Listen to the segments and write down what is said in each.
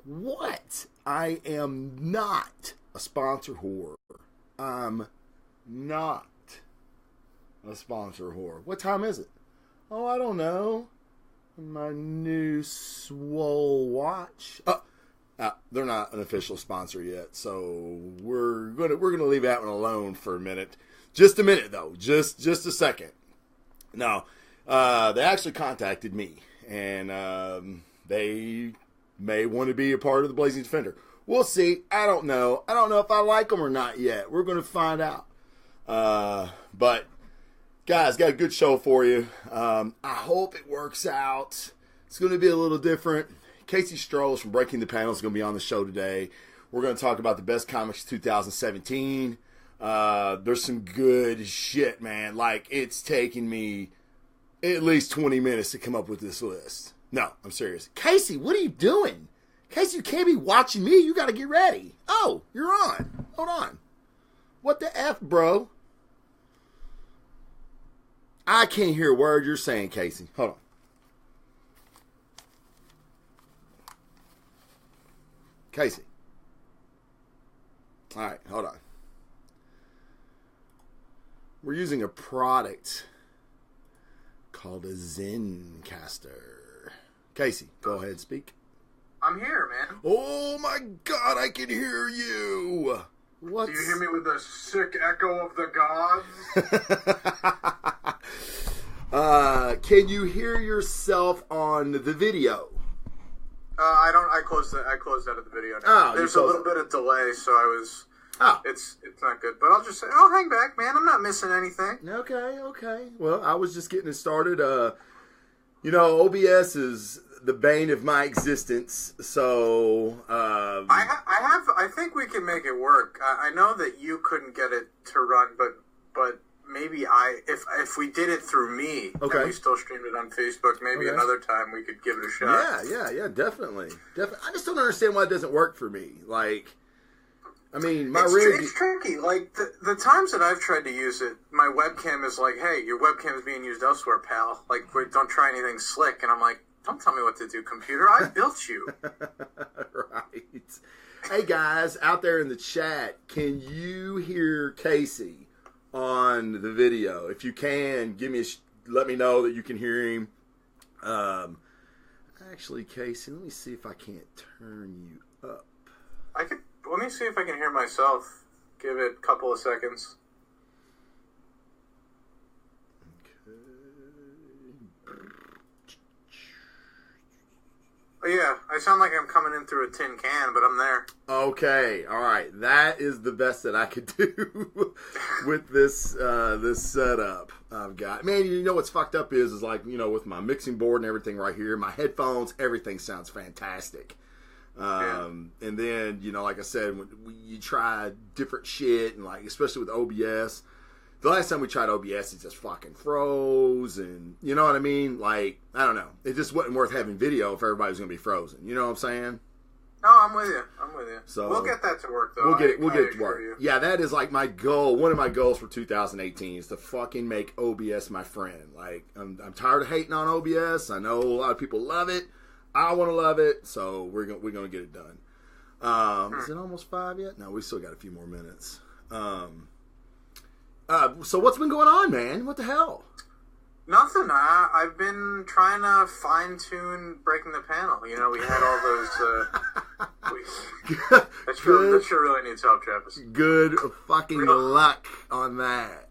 What? I am not a sponsor whore. I'm not a sponsor whore. What time is it? Oh, I don't know. My new swole watch. They're not an official sponsor yet, so we're gonna leave that one alone for a minute. Just a minute, though. Just a second. No, they actually contacted me, and they may want to be a part of the Blazing Defender. We'll see. I don't know. I don't know if I like them or not yet. We're going to find out. But, guys, got a good show for you. I hope it works out. It's going to be a little different. Casey Stroz from Breaking the Panel is going to be on the show today. We're going to talk about the best comics of 2017. There's some good shit, man. Like, it's taken me at least 20 minutes to come up with this list. No, I'm serious. Casey, what are you doing? Casey, you can't be watching me. You got to get ready. Oh, you're on. Hold on. What the F, bro? I can't hear a word you're saying, Casey. Hold on. Casey. All right, hold on. We're using a product called a Zencaster. Casey, go ahead and speak. I'm here, man. Oh my God, I can hear you. What's... Do you hear me with the sick echo of the gods? Can you hear yourself on the video? I don't. I closed out of the video now. There's a little bit of delay, so I was. Oh. It's not good, but I'll just say, I'll hang back, man. I'm not missing anything. Okay. Well, I was just getting it started. OBS is the bane of my existence, so I think we can make it work. I know that you couldn't get it to run, but maybe if we did it through me, okay, and we still streamed it on Facebook, maybe another time we could give it a shot. Yeah, definitely. I just don't understand why it doesn't work for me. Like, I mean, it's tricky. Like, the times that I've tried to use it, my webcam is like, hey, your webcam is being used elsewhere, pal. Like, don't try anything slick. And I'm like, don't tell me what to do, computer. I built you. Right. Hey, guys, out there in the chat, can you hear Casey on the video? If you can, let me know that you can hear him. Actually, Casey, let me see if I can't turn you up. Let me see if I can hear myself. Give it a couple of seconds. Oh, yeah, I sound like I'm coming in through a tin can, but I'm there. Okay, all right. That is the best that I could do with this setup I've got. Man, you know what's fucked up is like, with my mixing board and everything right here, my headphones, everything sounds fantastic. And then, like I said, when you try different shit, and like, especially with OBS, the last time we tried OBS, it just fucking froze, and you know what I mean? Like, I don't know. It just wasn't worth having video if everybody was going to be frozen. You know what I'm saying? No, I'm with you. So we'll get that to work, though. We'll get it to work. Yeah, that is like my goal. One of my goals for 2018 is to fucking make OBS my friend. Like, I'm tired of hating on OBS. I know a lot of people love it. I want to love it, so we're gonna get it done. Is it almost 5 yet? No, we still got a few more minutes. So what's been going on, man? What the hell? Nothing. I've been trying to fine-tune Breaking the Panel. We had all those... that sure really needs help, Travis. Good fucking luck on that.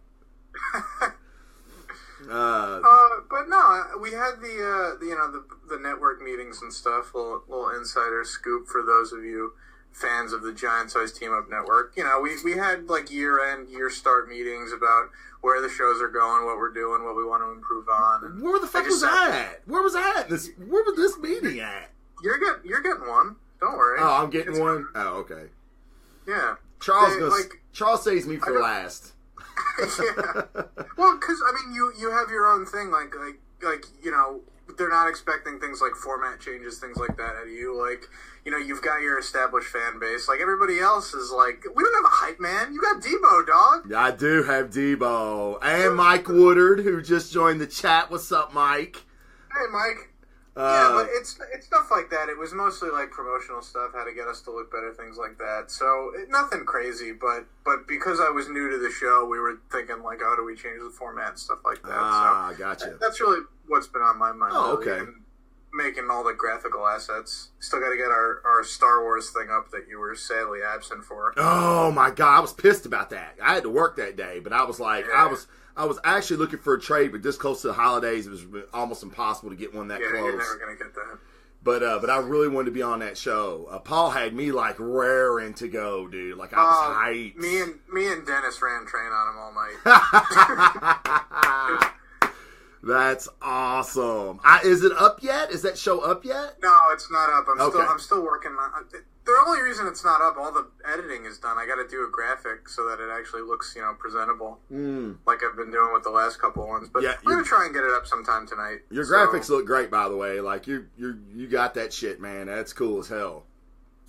But no, we had the network meetings and stuff. Little insider scoop for those of you fans of the Giant Size Team Up Network. We had like year-end, year-start meetings about where the shows are going, what we're doing, what we want to improve on. And where the fuck was I at? Where was I at? Where was this meeting at? You're getting one. Don't worry. Oh, I'm getting one? Oh, okay. Yeah. Charles saves me for last. Yeah. Well, because, you have your own thing, like, they're not expecting things like format changes, things like that out of you. Like, you've got your established fan base. Like, everybody else is like, we don't have a hype man. You got Debo, dog. I do have Debo. And Mike Woodard, who just joined the chat. What's up, Mike? Hey, Mike. Yeah, but it's stuff like that. It was mostly like promotional stuff, how to get us to look better, things like that. So nothing crazy, but because I was new to the show, we were thinking like, oh, do we change the format and stuff like that? So gotcha. That's really what's been on my mind. Oh, really. okay. And making all the graphical assets. Still got to get our Star Wars thing up that you were sadly absent for. Oh my God, I was pissed about that. I had to work that day, but I was like, yeah. I was actually looking for a trade, but this close to the holidays, it was almost impossible to get one that close. Yeah, you're never gonna get that. But I really wanted to be on that show. Paul had me like raring to go, dude. Like I was hyped. Me and Dennis ran train on him all night. That's awesome. Is it up yet? Is that show up yet? No, it's not up. I'm still working on it. The only reason it's not up, all the editing is done. I got to do a graphic so that it actually looks, presentable, like I've been doing with the last couple of ones. But yeah, we're gonna try and get it up sometime tonight. Your graphics look great, by the way. Like you got that shit, man. That's cool as hell.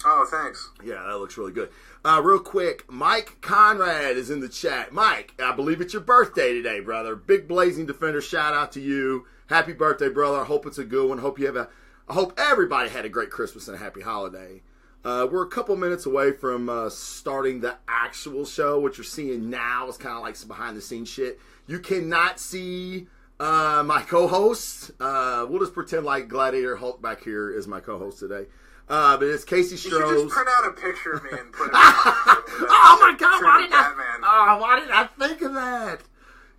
Oh, thanks. Yeah, that looks really good. Real quick, Mike Conrad is in the chat. Mike, I believe it's your birthday today, brother. Big Blazing Defender, shout out to you. Happy birthday, brother. I hope it's a good one. I hope everybody had a great Christmas and a happy holiday. We're a couple minutes away from starting the actual show. What you're seeing now is kind of like some behind-the-scenes shit. You cannot see my co-host. We'll just pretend like Gladiator Hulk back here is my co-host today. But it's Casey Stroz. You should just print out a picture of me and put it oh my God, why did I think of that?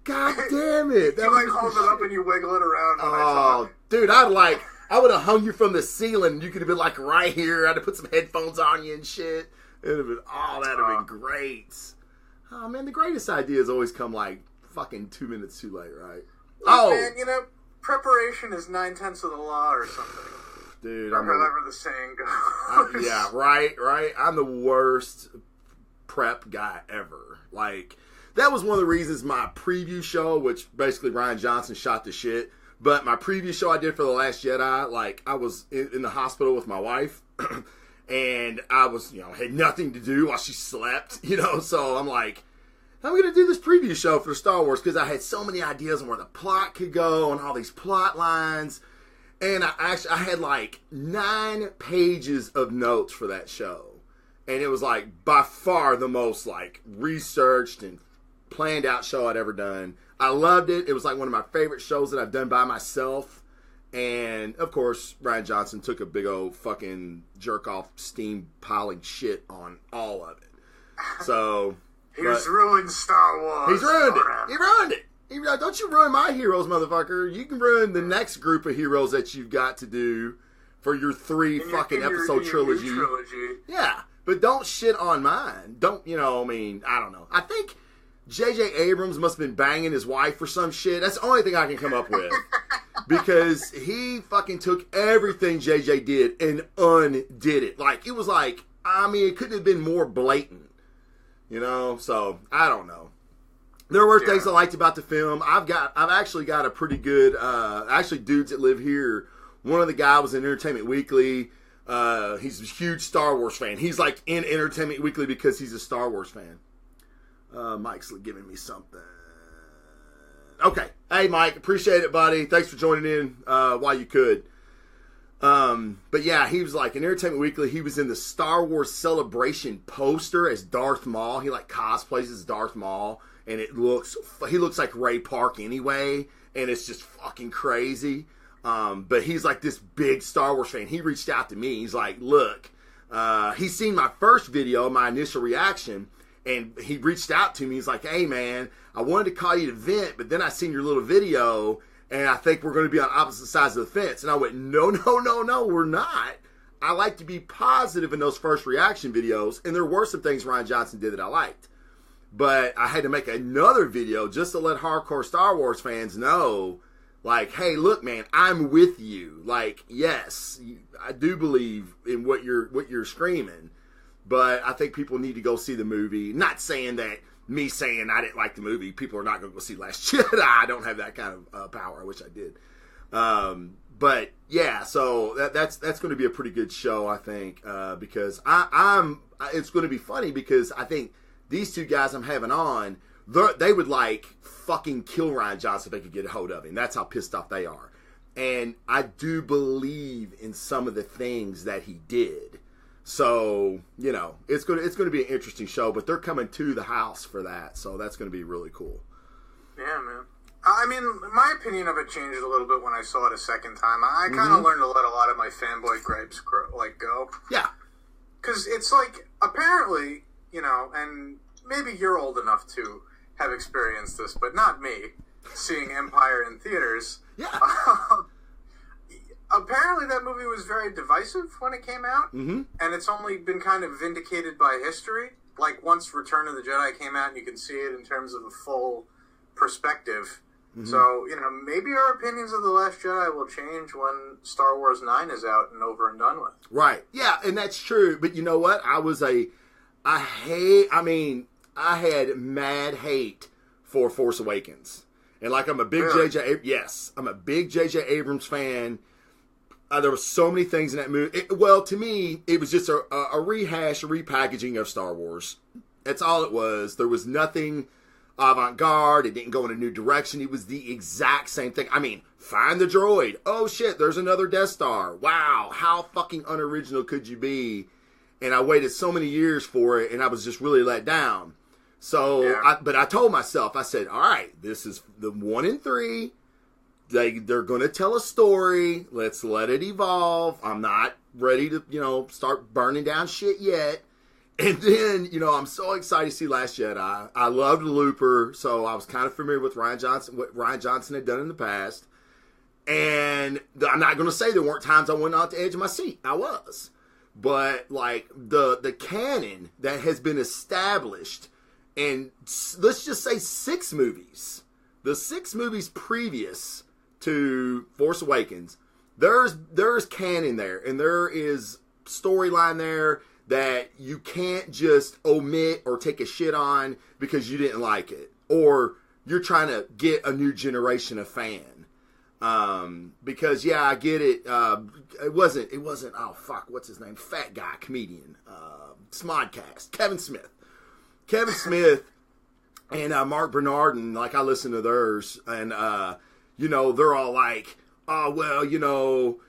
God damn it. You like hold it up and you wiggle it around when I talk. Dude, I would have hung you from the ceiling. You could have been like right here. I'd have put some headphones on you and shit. That'd have been great. Oh man, the greatest ideas always come like fucking 2 minutes too late, right? Man, preparation is 9/10 of the law or something. Dude, however the saying goes. Yeah, right. I'm the worst prep guy ever. Like, that was one of the reasons my preview show, which basically Ryan Johnson shot the shit, but my preview show I did for The Last Jedi, like, I was in the hospital with my wife, and I was, had nothing to do while she slept, so I'm like, I'm going to do this preview show for Star Wars, because I had so many ideas on where the plot could go, and all these plot lines. And I had like 9 pages of notes for that show. And it was like by far the most like researched and planned out show I'd ever done. I loved it. It was like one of my favorite shows that I've done by myself. And of course, Ryan Johnson took a big old fucking jerk off steam piling shit on all of it. So he's ruined Star Wars. He's ruined it. He ruined it. Don't you ruin my heroes, motherfucker. You can ruin the next group of heroes that you've got to do for your 3 fucking episode trilogy. Yeah, but don't shit on mine. Don't, I don't know. I think J.J. Abrams must have been banging his wife for some shit. That's the only thing I can come up with. Because he fucking took everything J.J. did and undid it. Like, it was like, it couldn't have been more blatant. So, I don't know. There were things I liked about the film. I've actually got a pretty good, dudes that live here. One of the guys was in Entertainment Weekly. He's a huge Star Wars fan. He's like in Entertainment Weekly because he's a Star Wars fan. Mike's giving me something. Okay. Hey, Mike. Appreciate it, buddy. Thanks for joining in while you could. But yeah, he was like in Entertainment Weekly. He was in the Star Wars Celebration poster as Darth Maul. He like cosplays as Darth Maul. And he looks like Ray Park anyway, and it's just fucking crazy. But he's like this big Star Wars fan. He reached out to me. He's like, look, he's seen my first video, my initial reaction, and he reached out to me. He's like, hey man, I wanted to call you to vent, but then I seen your little video, and I think we're going to be on opposite sides of the fence. And I went, no, we're not. I like to be positive in those first reaction videos, and there were some things Ryan Johnson did that I liked. But I had to make another video just to let hardcore Star Wars fans know, like, hey, look, man, I'm with you. Like, yes, I do believe in what you're screaming, but I think people need to go see the movie. Not saying that me saying I didn't like the movie, people are not going to go see Last Jedi. I don't have that kind of power. I wish I did. But yeah, so that's going to be a pretty good show, I think, because it's going to be funny because I think these 2 guys I'm having on, they would like fucking kill Ryan Johnson if they could get a hold of him. That's how pissed off they are. And I do believe in some of the things that he did. So, you know, it's gonna be an interesting show, but they're coming to the house for that, so that's gonna be really cool. Yeah, man. I mean, my opinion of it changed a little bit when I saw it a second time. I kind of learned to let a lot of my fanboy gripes go. Yeah. Because it's like, apparently, you know, and maybe you're old enough to have experienced this, but not me, seeing Empire in theaters. Yeah. Apparently that movie was very divisive when it came out, and it's only been kind of vindicated by history. Like, once Return of the Jedi came out, and you can see it in terms of a full perspective. So, you know, maybe our opinions of The Last Jedi will change when Star Wars 9 is out and over and done with. Right. Yeah, and that's true. But you know what? I had mad hate for Force Awakens. And like, I'm a big I'm a big J.J. Abrams fan. There were so many things in that movie. To me, it was just a rehash, a repackaging of Star Wars. That's all it was. There was nothing avant-garde. It didn't go in a new direction. It was the exact same thing. I mean, find the droid. Oh shit, there's another Death Star. Wow, how fucking unoriginal could you be? And I waited so many years for it, and I was just really let down. So, but I told myself, I said, all right, this is the 1 and 3. They're going to tell a story. Let's let it evolve. I'm not ready to, you know, start burning down shit yet. And then, you know, I'm so excited to see Last Jedi. I loved Looper, so I was kind of familiar with what Ryan Johnson had done in the past. And I'm not going to say there weren't times I went out the edge of my seat. I was. But, like, the canon that has been established, and let's just say 6 movies. The 6 movies previous to Force Awakens, there's canon there, and there is storyline there that you can't just omit or take a shit on because you didn't like it, or you're trying to get a new generation of fan. Because yeah, I get it. It wasn't. Oh fuck, what's his name? Fat guy, comedian, Smodcast, Kevin Smith, and Mark Bernard, and like I listen to theirs, and you know, they're all like, oh well, you know.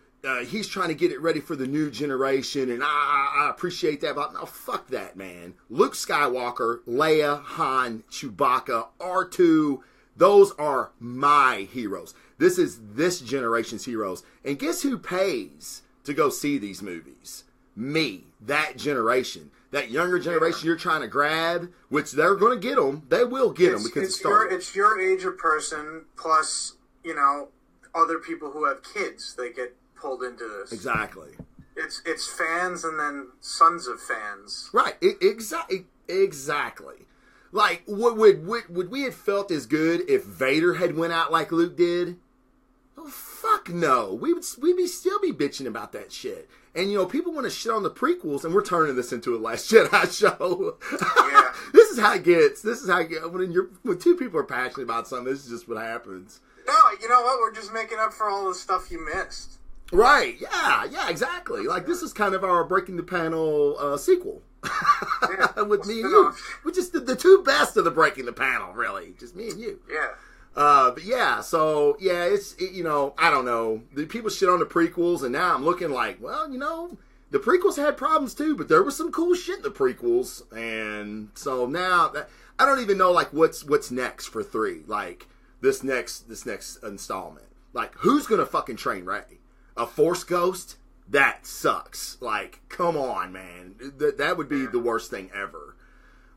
He's trying to get it ready for the new generation, and I appreciate that, but no, fuck that, man. Luke Skywalker, Leia, Han, Chewbacca, R2, those are my heroes. This is this generation's heroes. And guess who pays to go see these movies? Me, that generation. That younger generation you're trying to grab, which they're going to get them. They will get them because it's your age of person, plus, you know, other people who have kids. They get pulled into this. Exactly. It's fans and then sons of fans. Right. Exactly. Like, would we have felt as good if Vader had went out like Luke did? Oh, fuck no. We'd still be bitching about that shit. And, you know, people want to shit on the prequels, and we're turning this into a Last Jedi show. Yeah. This is how it gets. When two people are passionate about something, this is just what happens. No, you know what? We're just making up for all the stuff you missed. Right, yeah, exactly. Like, this is kind of our Breaking the Panel sequel. Yeah, with me and you. Which is the two best of the Breaking the Panel, really. Just me and you. Yeah. But yeah, so, yeah, you know, I don't know. The people shit on the prequels, and now I'm looking like, well, you know, the prequels had problems too, but there was some cool shit in the prequels. And so now, I don't even know, like, what's next for 3. Like, this next installment. Like, who's gonna fucking train Rey? A Force ghost? That sucks. Like, come on, man. That would be the worst thing ever.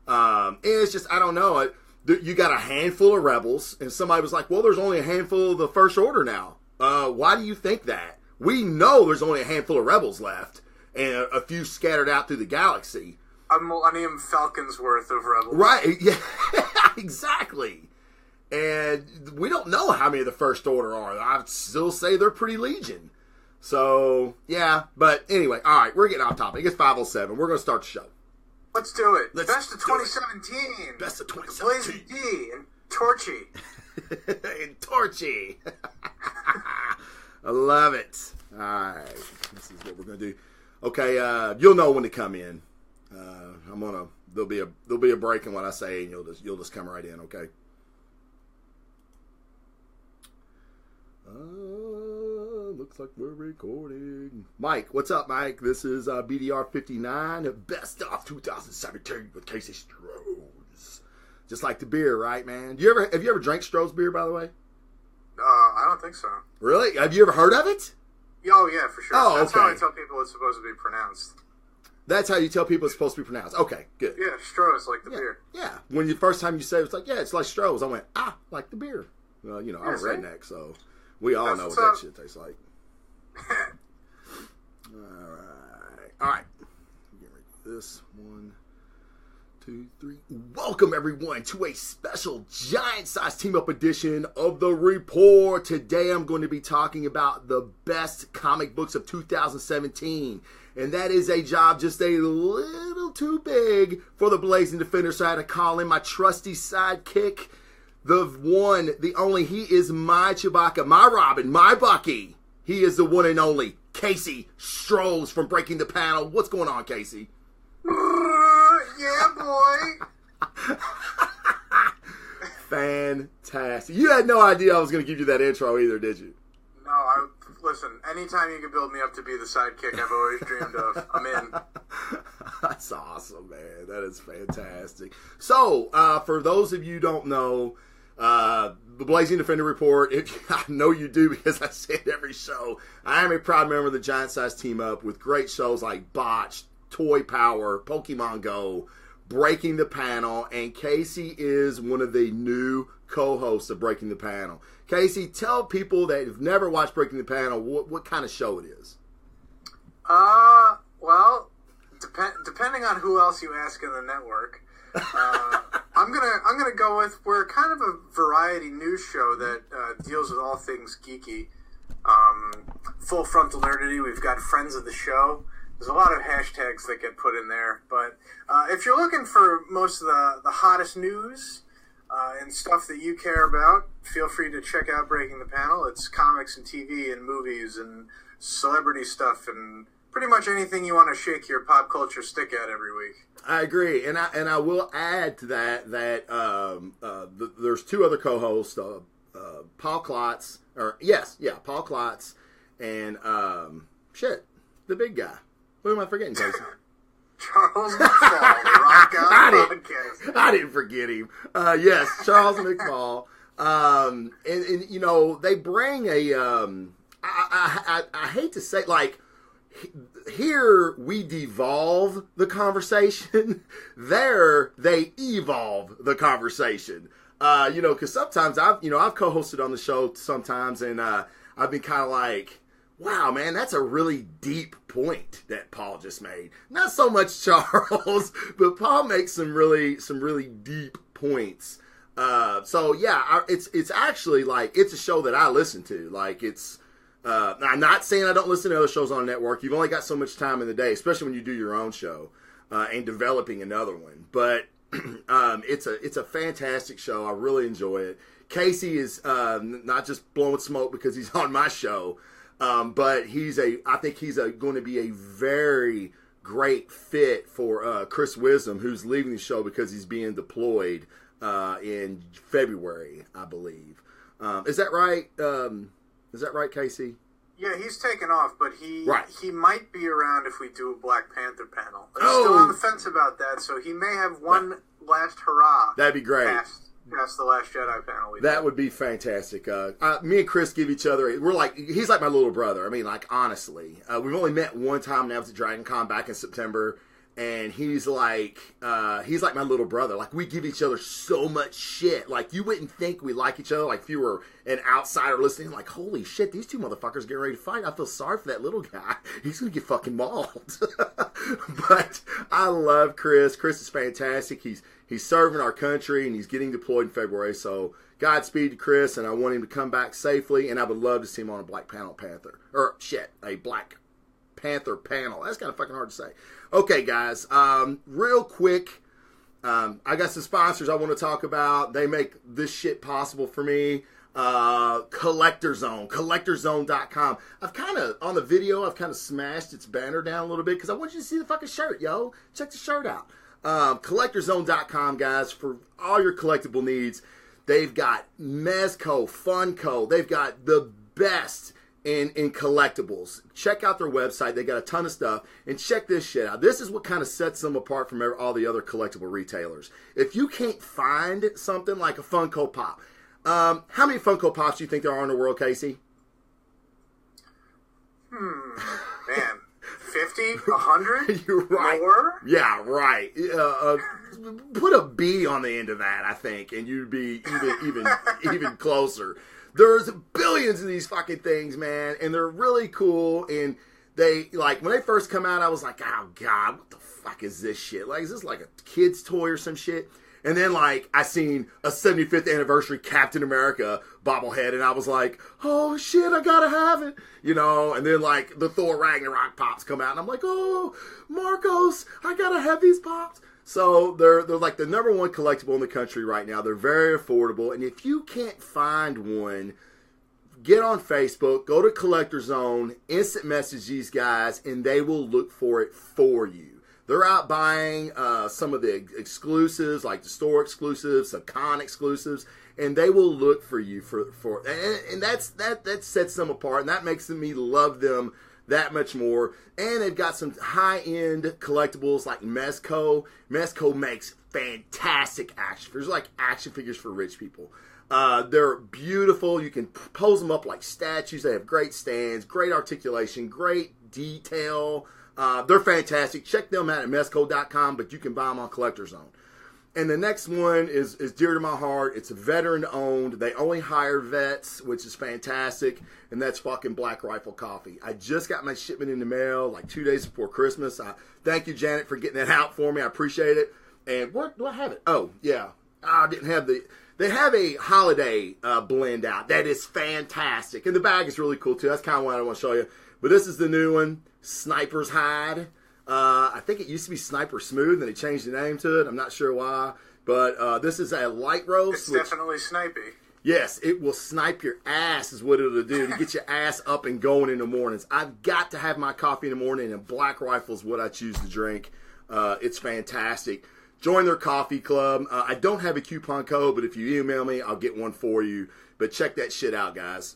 And it's just, I don't know. You got a handful of rebels, and somebody was like, well, there's only a handful of the First Order now. Why do you think that? We know there's only a handful of rebels left, and a few scattered out through the galaxy. A Millennium Falcon's worth of rebels. Right, yeah, exactly. And we don't know how many of the First Order are. I'd still say they're pretty legion. So, yeah. But anyway, all right, we're getting off topic. It's 5:07. We're going to start the show. Let's do it. Best of 2017. Best of 2017. Blaze D and Torchy. And Torchy. I love it. All right. This is what we're going to do. Okay, you'll know when to come in. There'll be a break in what I say, and you'll just come right in, okay? Looks like we're recording. Mike, what's up, Mike? This is BDR 59, Best of 2017 with Casey Stroz. Just like the beer, right, man? Have you ever drank Stroz beer, by the way? I don't think so. Really? Have you ever heard of it? Oh, yeah, for sure. Oh, That's okay. how I tell people it's supposed to be pronounced. That's how you tell people it's supposed to be pronounced. Okay, good. Yeah, Stroz, like the beer. Yeah. When the first time you said it, it's like, yeah, it's like Stroz. I went, like the beer. Well, I'm a redneck, so we all know what that shit tastes like. All right. Get rid of this. 1, 2, 3. Welcome everyone to a special giant-sized team-up edition of The Report. Today I'm going to be talking about the best comic books of 2017. And that is a job just a little too big for the Blazing Defender, so I had to call in my trusty sidekick, the one, the only. He is my Chewbacca, my Robin, my Bucky. He is the one and only Casey Stroz from Breaking the Panel. What's going on, Casey? Yeah, boy. Fantastic. You had no idea I was going to give you that intro either, did you? No, listen, anytime you can build me up to be the sidekick I've always dreamed of, I'm in. That's awesome, man. That is fantastic. So, for those of you who don't know, the Blazing Defender Report, I know you do because I say it every show. I am a proud member of the Giant Size Team Up with great shows like Botched, Toy Power, Pokemon Go, Breaking the Panel, and Casey is one of the new co-hosts of Breaking the Panel. Casey, tell people that have never watched Breaking the Panel what kind of show it is. Well, depending on who else you ask in the network, I'm gonna go with, we're kind of a variety news show that deals with all things geeky. Full frontal nerdity. We've got friends of the show. There's a lot of hashtags that get put in there, but if you're looking for most of the hottest news and stuff that you care about, feel free to check out Breaking the Panel. It's comics and TV and movies and celebrity stuff and pretty much anything you want to shake your pop culture stick at every week. I agree, and I will add to that there's two other co-hosts, Paul Klotz, Paul Klotz, and the big guy. Who am I forgetting, Casey? Charles McFall, the Rock God Podcast. I didn't forget him. Yes, Charles McFall. And they bring a I hate to say, like, here we devolve the conversation. There they evolve the conversation. Because sometimes I've co-hosted on the show sometimes, and I've been kind of like, wow, man, that's a really deep point that Paul just made. Not so much Charles, but Paul makes some really deep points. It's actually like, it's a show that I listen to. Like, it's I'm not saying I don't listen to other shows on the network. You've only got so much time in the day, especially when you do your own show and developing another one. But it's a fantastic show. I really enjoy it. Casey is not just blowing smoke because he's on my show. But I think he's going to be a very great fit for Chris Wisdom, who's leaving the show because he's being deployed in February, I believe. Is that right? Is that right, Casey? Yeah, he's taken off, but he might be around if we do a Black Panther panel. I'm still on the fence about that, so he may have one last hurrah. That'd be great. Past the Last Jedi panel. That would be fantastic. Me and Chris give each other, he's like my little brother. I mean, like, honestly. We've only met one time now at Dragon Con back in September, and he's like my little brother. Like, we give each other so much shit. Like, you wouldn't think we like each other. Like, if you were an outsider listening, like, holy shit, these two motherfuckers getting ready to fight. I feel sorry for that little guy. He's going to get fucking mauled. But I love Chris. Chris is fantastic. He's serving our country, and he's getting deployed in February. So Godspeed to Chris, and I want him to come back safely, and I would love to see him on a Black Panther panel. That's kind of fucking hard to say. Okay, guys, real quick, I got some sponsors I want to talk about. They make this shit possible for me. Collector Zone, collectorzone.com. I've kind of smashed its banner down a little bit because I want you to see the fucking shirt, yo. Check the shirt out. Collectorzone.com, guys, for all your collectible needs. They've got Mezco, Funko. They've got the best in collectibles. Check out their website. They got a ton of stuff. And check this shit out. This is what kind of sets them apart from all the other collectible retailers. If you can't find something like a Funko Pop, how many Funko Pops do you think there are in the world, Casey? Man, 50, 100? You're right. More? Yeah, right. Put a B on the end of that, I think, and you'd be even closer. There's billions of these fucking things, man, and they're really cool. And they, like, when they first come out, I was like, oh god, what the fuck is this shit? Like, is this like a kid's toy or some shit? And then, like, I seen a 75th anniversary Captain America bobblehead, and I was like, oh, shit, I gotta have it. You know, and then, like, the Thor Ragnarok pops come out, and I'm like, oh, Marcos, I gotta have these pops. So, they're like the number one collectible in the country right now. They're very affordable, and if you can't find one, get on Facebook, go to Collector Zone, instant message these guys, and they will look for it for you. They're out buying some of the exclusives, like the store exclusives, the con exclusives, and they will look for you for and that sets them apart, and that makes me love them that much more. And they've got some high-end collectibles like Mezco. Mezco makes fantastic action figures, like action figures for rich people. They're beautiful. You can pose them up like statues. They have great stands, great articulation, great detail. They're fantastic. Check them out at Mezco.com, but you can buy them on Collector Zone. And the next one is dear to my heart. It's a veteran-owned. They only hire vets, which is fantastic, and that's fucking Black Rifle Coffee. I just got my shipment in the mail like 2 days before Christmas. Thank you, Janet, for getting that out for me. I appreciate it. And where do I have it? Oh, yeah. I didn't have the... They have a holiday blend out that is fantastic. And the bag is really cool, too. That's kind of what I want to show you. But this is the new one. Sniper's Hide. I think it used to be Sniper Smooth, and they changed the name to it. I'm not sure why. But this is a light roast. It's definitely snipey. Yes, it will snipe your ass is what it'll do to get your ass up and going in the mornings. I've got to have my coffee in the morning, and Black Rifle is what I choose to drink. It's fantastic. Join their coffee club. I don't have a coupon code, but if you email me, I'll get one for you. But check that shit out, guys.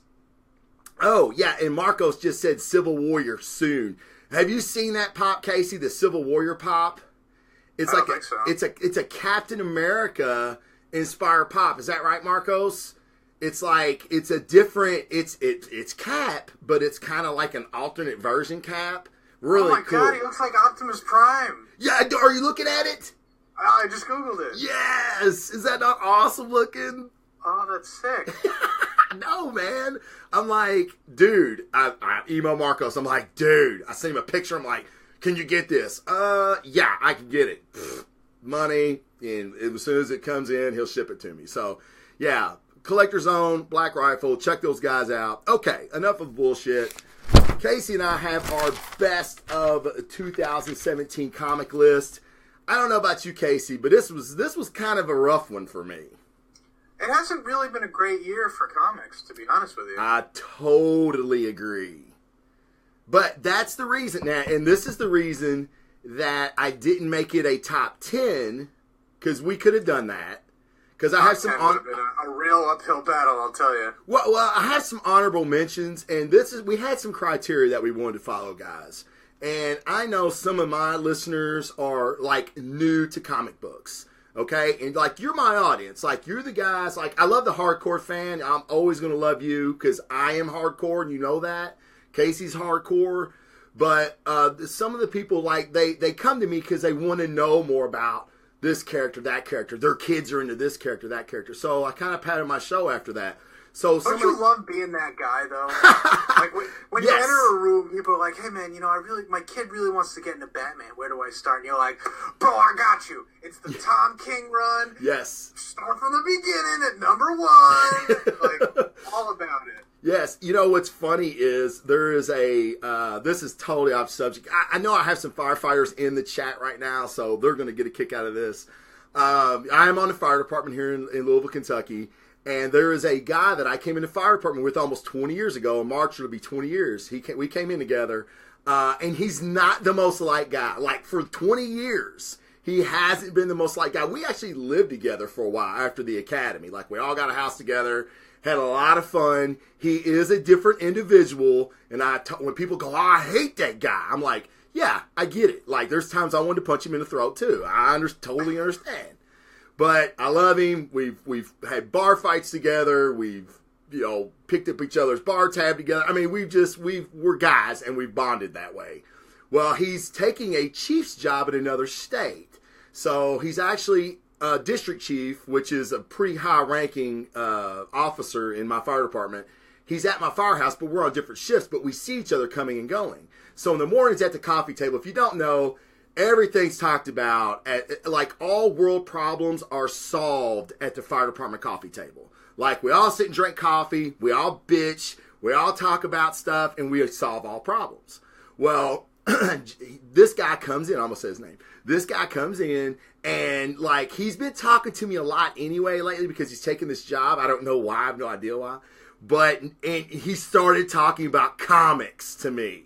Oh, yeah, and Marcos just said Civil Warrior soon. Have you seen that pop, Casey? The Civil Warrior pop? It's like it's a Captain America inspired pop. Is that right, Marcos? It's like it's a different it's Cap, but it's kind of like an alternate version Cap. Really cool. Oh my god, he looks like Optimus Prime. Yeah, are you looking at it? I just googled it. Yes, is that not awesome looking? Oh, that's sick. No, man. I'm like, dude, I email Marcos. I'm like, dude, I sent him a picture. I'm like, can you get this? Yeah, I can get it. Money, and as soon as it comes in, he'll ship it to me. So, yeah, Collector Zone, Black Rifle, check those guys out. Okay, enough of bullshit. Casey and I have our best of 2017 comic list. I don't know about you, Casey, but this was kind of a rough one for me. It hasn't really been a great year for comics, to be honest with you. I totally agree. But that's the reason now, and this is the reason that I didn't make it a top 10, because we could have done that. Because I have some would have been a real uphill battle, I'll tell you. Well, I have some honorable mentions, and we had some criteria that we wanted to follow, guys. And I know some of my listeners are like new to comic books. Okay, and like you're my audience, like you're the guys, like I love the hardcore fan. I'm always going to love you because I am hardcore and you know that. Casey's hardcore, but some of the people like they come to me because they want to know more about this character, that character. Their kids are into this character, that character. So I kind of padded my show after that. So don't you love being that guy though? Like when yes. you enter a room, people are like, "Hey man, my kid really wants to get into Batman. Where do I start?" And you're like, "Bro, I got you. It's the Tom King run. Yes. Start from the beginning at number 1. Like all about it." Yes, you know what's funny is there is this is totally off subject. I know I have some firefighters in the chat right now, so they're going to get a kick out of this. I am on the fire department here in Louisville, Kentucky, and there is a guy that I came in the fire department with almost 20 years ago. In March, it'll be 20 years. We came in together, and he's not the most liked guy. Like, for 20 years, he hasn't been the most liked guy. We actually lived together for a while after the academy. Like, we all got a house together. Had a lot of fun. He is a different individual. And when people go, oh, I hate that guy. I'm like, yeah, I get it. Like, there's times I wanted to punch him in the throat, too. I totally understand. But I love him. We've had bar fights together. We've, picked up each other's bar tab together. I mean, we're guys, and we've bonded that way. Well, he's taking a chief's job in another state. So he's actually a district chief, which is a pretty high-ranking officer in my fire department. He's at my firehouse, but we're on different shifts, but we see each other coming and going. So in the mornings at the coffee table, if you don't know, everything's talked about. Like, all world problems are solved at the fire department coffee table. Like, we all sit and drink coffee, we all bitch, we all talk about stuff, and we solve all problems. Well, this guy comes in, I almost said his name. This guy comes in, and, like, he's been talking to me a lot anyway lately because he's taking this job. I don't know why, I have no idea why. And he started talking about comics to me.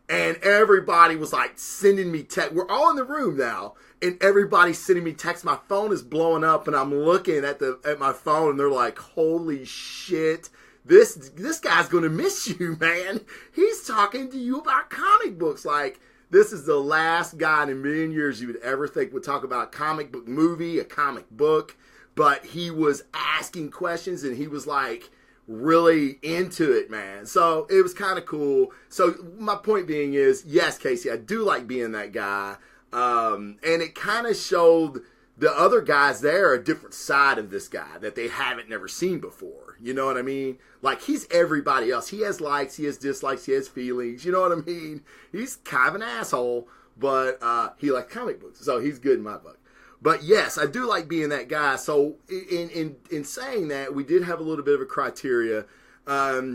And everybody was like sending me text. We're all in the room now, and everybody's sending me text. My phone is blowing up, and I'm looking at my phone, and they're like, "Holy shit! This guy's gonna miss you, man. He's talking to you about comic books. Like, this is the last guy in a million years you would ever think would talk about a comic book movie, a comic book." But he was asking questions, and he was like really into it, man. So it was kind of cool. So my point being is, yes, Casey, I do like being that guy. And it kind of showed the other guys there a different side of this guy that they haven't never seen before. You know what I mean? Like, he's everybody else. He has likes, he has dislikes, he has feelings. You know what I mean? He's kind of an asshole, but he likes comic books. So he's good in my book. But yes, I do like being that guy. So in saying that, we did have a little bit of a criteria.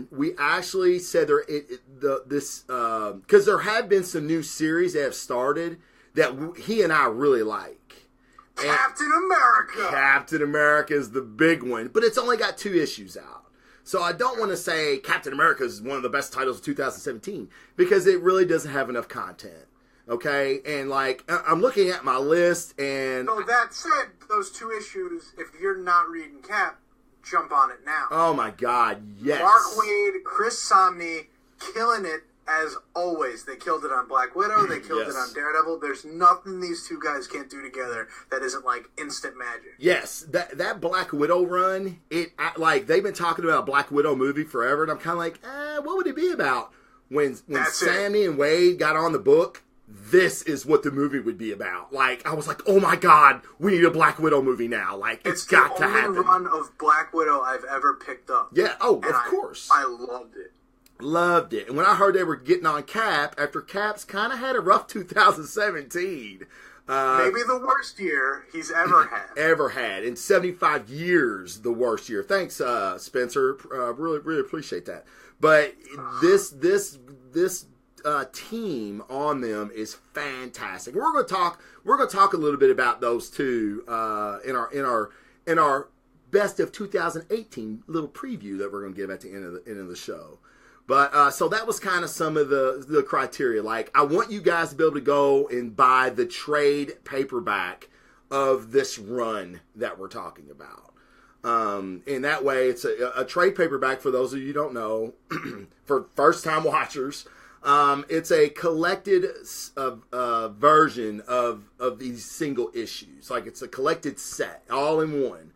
We actually said because there have been some new series that have started that he and I really like. Captain America. Captain America is the big one, but it's only got 2 issues out. So I don't want to say Captain America is one of the best titles of 2017 because it really doesn't have enough content. Okay, and like, I'm looking at my list, and so that said, those 2 issues, if you're not reading Cap, jump on it now. Oh my God, yes. Mark Waid, Chris Samnee, killing it as always. They killed it on Black Widow, they killed it on Daredevil. There's nothing these 2 guys can't do together that isn't like instant magic. Yes, that Black Widow run, like, they've been talking about a Black Widow movie forever, and I'm kind of like, what would it be about? When Sammy and Wade got on the book, this is what the movie would be about. Like, I was like, oh my God, we need a Black Widow movie now. Like, it's got to happen. It's the only run of Black Widow I've ever picked up. Yeah, of course. I loved it. Loved it. And when I heard they were getting on Cap, after Cap's kind of had a rough 2017. Maybe the worst year he's ever had. In 75 years, the worst year. Thanks, Spencer. Really, really appreciate that. But this team on them is fantastic. We're going to talk a little bit about those 2 in our best of 2018 little preview that we're going to give at the end of the show. But so that was kind of some of the criteria. Like, I want you guys to be able to go and buy the trade paperback of this run that we're talking about. And that way, it's a trade paperback for those of you who don't know, for first-time watchers. It's a collected version of these single issues. Like, it's a collected set, all in one.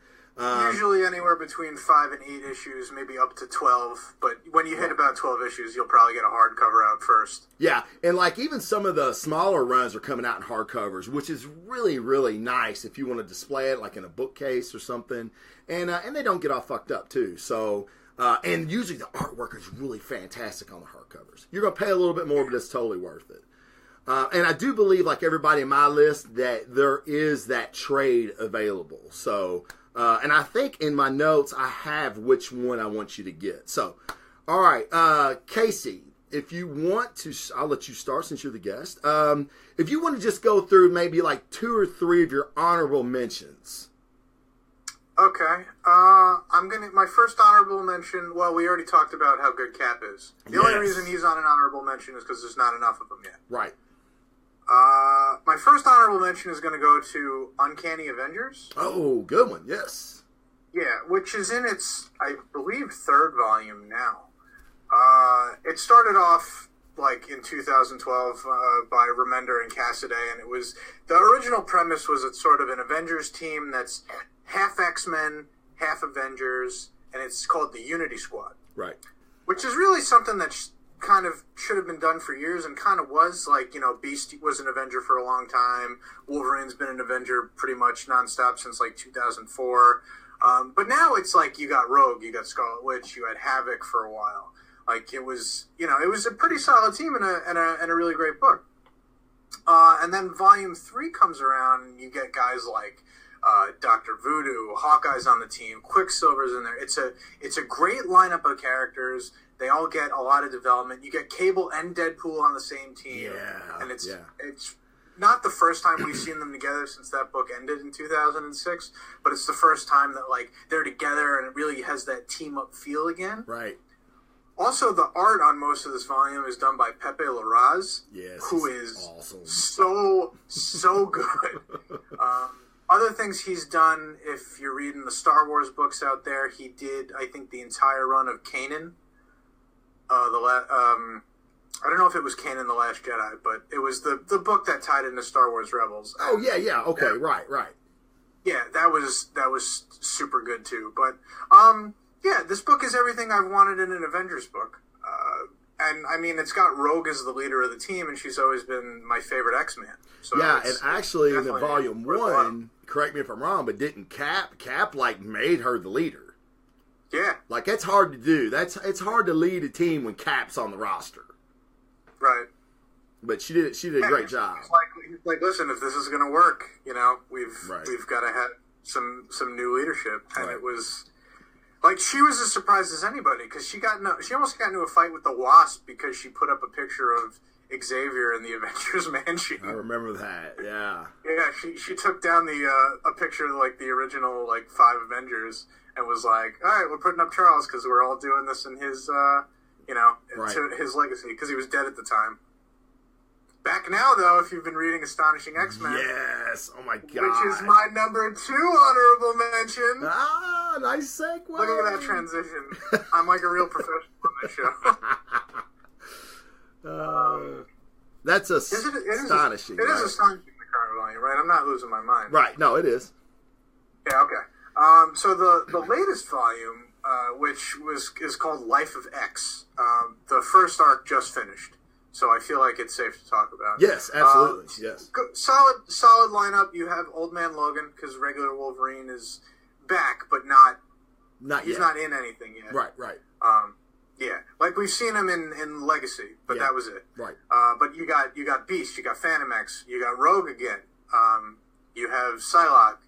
Usually anywhere between 5 and 8 issues, maybe up to 12. But when you hit about 12 issues, you'll probably get a hardcover out first. Yeah, and like, even some of the smaller runs are coming out in hardcovers, which is really, really nice if you want to display it like in a bookcase or something. And they don't get all fucked up too. So, and usually the artwork is really fantastic on the hardcovers. You're going to pay a little bit more, but it's totally worth it. And I do believe, like everybody in my list, that there is that trade available. So, and I think in my notes I have which one I want you to get. So, all right, Casey, if you want to, I'll let you start since you're the guest. If you want to just go through maybe like 2 or 3 of your honorable mentions. Okay. My first honorable mention, well, we already talked about how good Cap is. The only reason he's on an honorable mention is because there's not enough of them yet. Right. My first honorable mention is going to go to Uncanny Avengers. Oh, good one. Yes. Yeah, which is in its, I believe, third volume now. It started off like in 2012 by Remender and Cassaday, and it was the original premise was it's sort of an Avengers team that's half X-Men, half Avengers, and it's called the Unity Squad. Right. Which is really something that kind of should have been done for years and kind of was. Like, you know, Beast was an Avenger for a long time. Wolverine's been an Avenger pretty much nonstop since like 2004. But now it's like you got Rogue, you got Scarlet Witch, you had Havoc for a while. Like, it was, you know, it was a pretty solid team and a really great book. And then Volume 3 comes around and you get guys like Dr. Voodoo, Hawkeye's on the team, Quicksilver's in there. It's a great lineup of characters. They all get a lot of development. You get Cable and Deadpool on the same team. Yeah. And it's not the first time we've seen them together since that book ended in 2006, but it's the first time that, like, they're together and it really has that team-up feel again. Right. Also, the art on most of this volume is done by Pepe Larraz, who is awesome. so good. Other things he's done, if you're reading the Star Wars books out there, he did, I think, the entire run of Kanan. I don't know if it was Kanan the Last Jedi, but it was the book that tied into Star Wars Rebels. Oh, yeah, okay, right. Yeah, that was super good, too. But, yeah, this book is everything I've wanted in an Avengers book. And, I mean, it's got Rogue as the leader of the team, and she's always been my favorite X-Man. So yeah, and actually in the Volume 1, correct me if I'm wrong, but didn't Cap, like, made her the leader. Yeah. Like, that's hard to do. It's hard to lead a team when Cap's on the roster. Right. But she did a great job. He's like, listen, if this is going to work, you know, we've got to have some new leadership. And it was... Like, she was as surprised as anybody, because she almost got into a fight with the Wasp because she put up a picture of Xavier in the Avengers Mansion. I remember that, yeah. Yeah, she took down a picture of, like, the original, like, 5 Avengers and was like, all right, we're putting up Charles because we're all doing this in his, to his legacy, because he was dead at the time. Back now, though, if you've been reading Astonishing X-Men. Yes, oh my God. Which is my number 2 honorable mention. Ah, nice segue. Look at that transition. I'm like a real professional on this show. That's astonishing. It is astonishing, the current volume, right? I'm not losing my mind. Right, no, it is. Yeah, okay. So the latest volume, which is called Life of X, the first arc just finished. So I feel like it's safe to talk about. Yes, absolutely. Yes. Solid lineup. You have Old Man Logan, because regular Wolverine is back, but not he's yet. Not in anything yet. Right. Yeah, like we've seen him in Legacy, but that was it. Right. But you got Beast, you got Phantom X, you got Rogue again. You have Psylocke,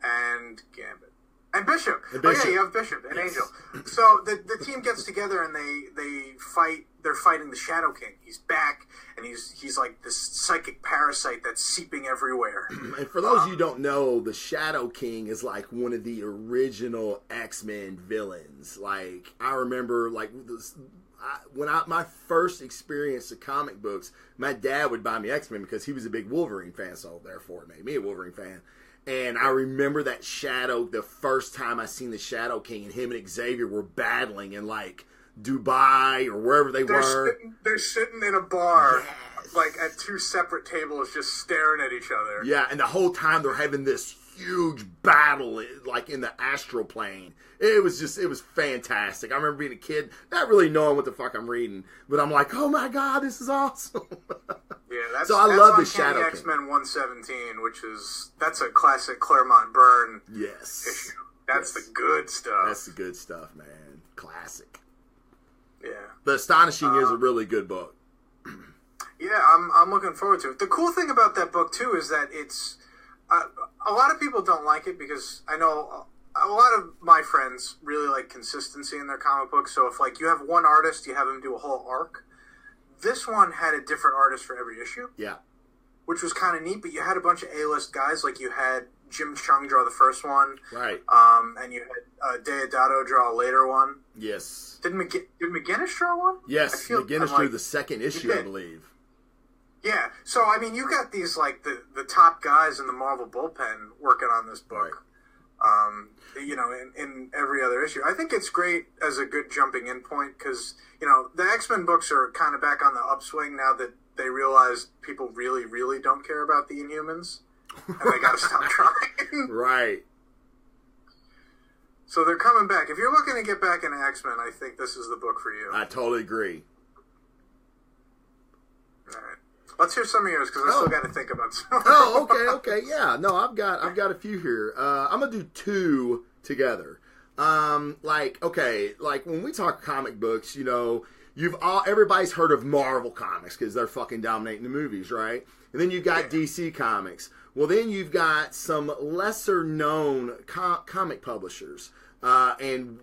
and Gambit. And Bishop. Oh yeah, you have Bishop and Angel. So the team gets together and they fight. They're fighting the Shadow King. He's back, and he's like this psychic parasite that's seeping everywhere. And for those of you who don't know, the Shadow King is like one of the original X-Men villains. Like, I remember, like, my first experience of comic books, my dad would buy me X-Men because he was a big Wolverine fan, so therefore it made me a Wolverine fan. And I remember that Shadow, the first time I seen the Shadow King, and him and Xavier were battling in, like, Dubai or wherever they're sitting in a bar, like, at 2 separate tables just staring at each other. Yeah, and the whole time they're having this huge battle, like, in the astral plane. It was fantastic. I remember being a kid, not really knowing what the fuck I'm reading, but I'm like, oh my God, this is awesome. Yeah, that's I love the Shadow King. X-Men 117, that's a classic Claremont Byrne issue. That's the good stuff. That's the good stuff, man. Classic. Yeah. The Astonishing is a really good book. Yeah, I'm looking forward to it. The cool thing about that book, too, is that it's... a lot of people don't like it because I know a lot of my friends really like consistency in their comic books. So if, like, you have one artist, you have him do a whole arc. This one had a different artist for every issue. Yeah. Which was kind of neat, but you had a bunch of A-list guys. Like, you had Jim Chung draw the first one. Right. And you had Deodato draw a later one. Yes. Did McGinnis draw one? Yes, McGinnis drew the second issue, I believe. Yeah. So, I mean, you got these, like, the top guys in the Marvel bullpen working on this book. in every other issue. I think it's great as a good jumping in point because, the X-Men books are kind of back on the upswing now that they realize people really, really don't care about the Inhumans. And they got to stop trying. Right. So they're coming back. If you're looking to get back into X-Men, I think this is the book for you. I totally agree. All right. Let's hear some of yours because I still got to think about some. Okay. Yeah. No, I've got a few here. I'm gonna do two together. Like when we talk comic books, everybody's heard of Marvel comics because they're fucking dominating the movies, right? And then you've got DC Comics. Well, then you've got some lesser known comic publishers, and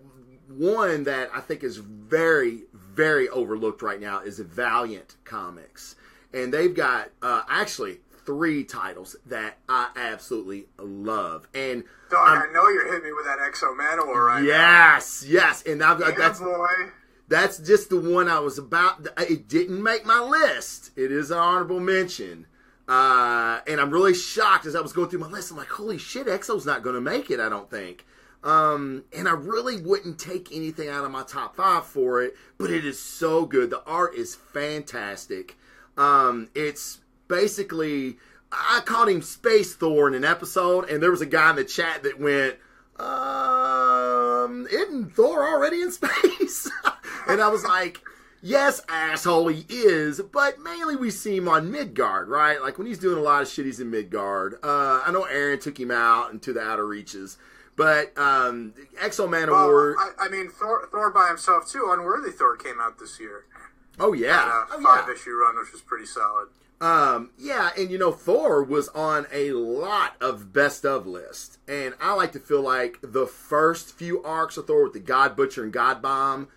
one that I think is very, very overlooked right now is Valiant Comics. And they've got actually 3 titles that I absolutely love. And I know you're hitting me with that Exo Manowar right now. Yes. And I've got that's just the one I was about. It didn't make my list. It is an honorable mention. And I'm really shocked as I was going through my list. I'm like, holy shit, Exo's not going to make it, I don't think. And I really wouldn't take anything out of my top 5 for it, but it is so good. The art is fantastic. It's basically, I called him Space Thor in an episode, and there was a guy in the chat that went, isn't Thor already in space? And I was like, yes, asshole, he is, but mainly we see him on Midgard, right? Like when he's doing a lot of shit, he's in Midgard. I know Aaron took him out into the outer reaches, but Exo Manowar. Well, I mean, Thor by himself too. Unworthy Thor came out this year. Oh yeah, a 5-issue run, which was pretty solid. Yeah, and Thor was on a lot of best of lists, and I like to feel like the first few arcs of Thor with the God Butcher and God Bomb,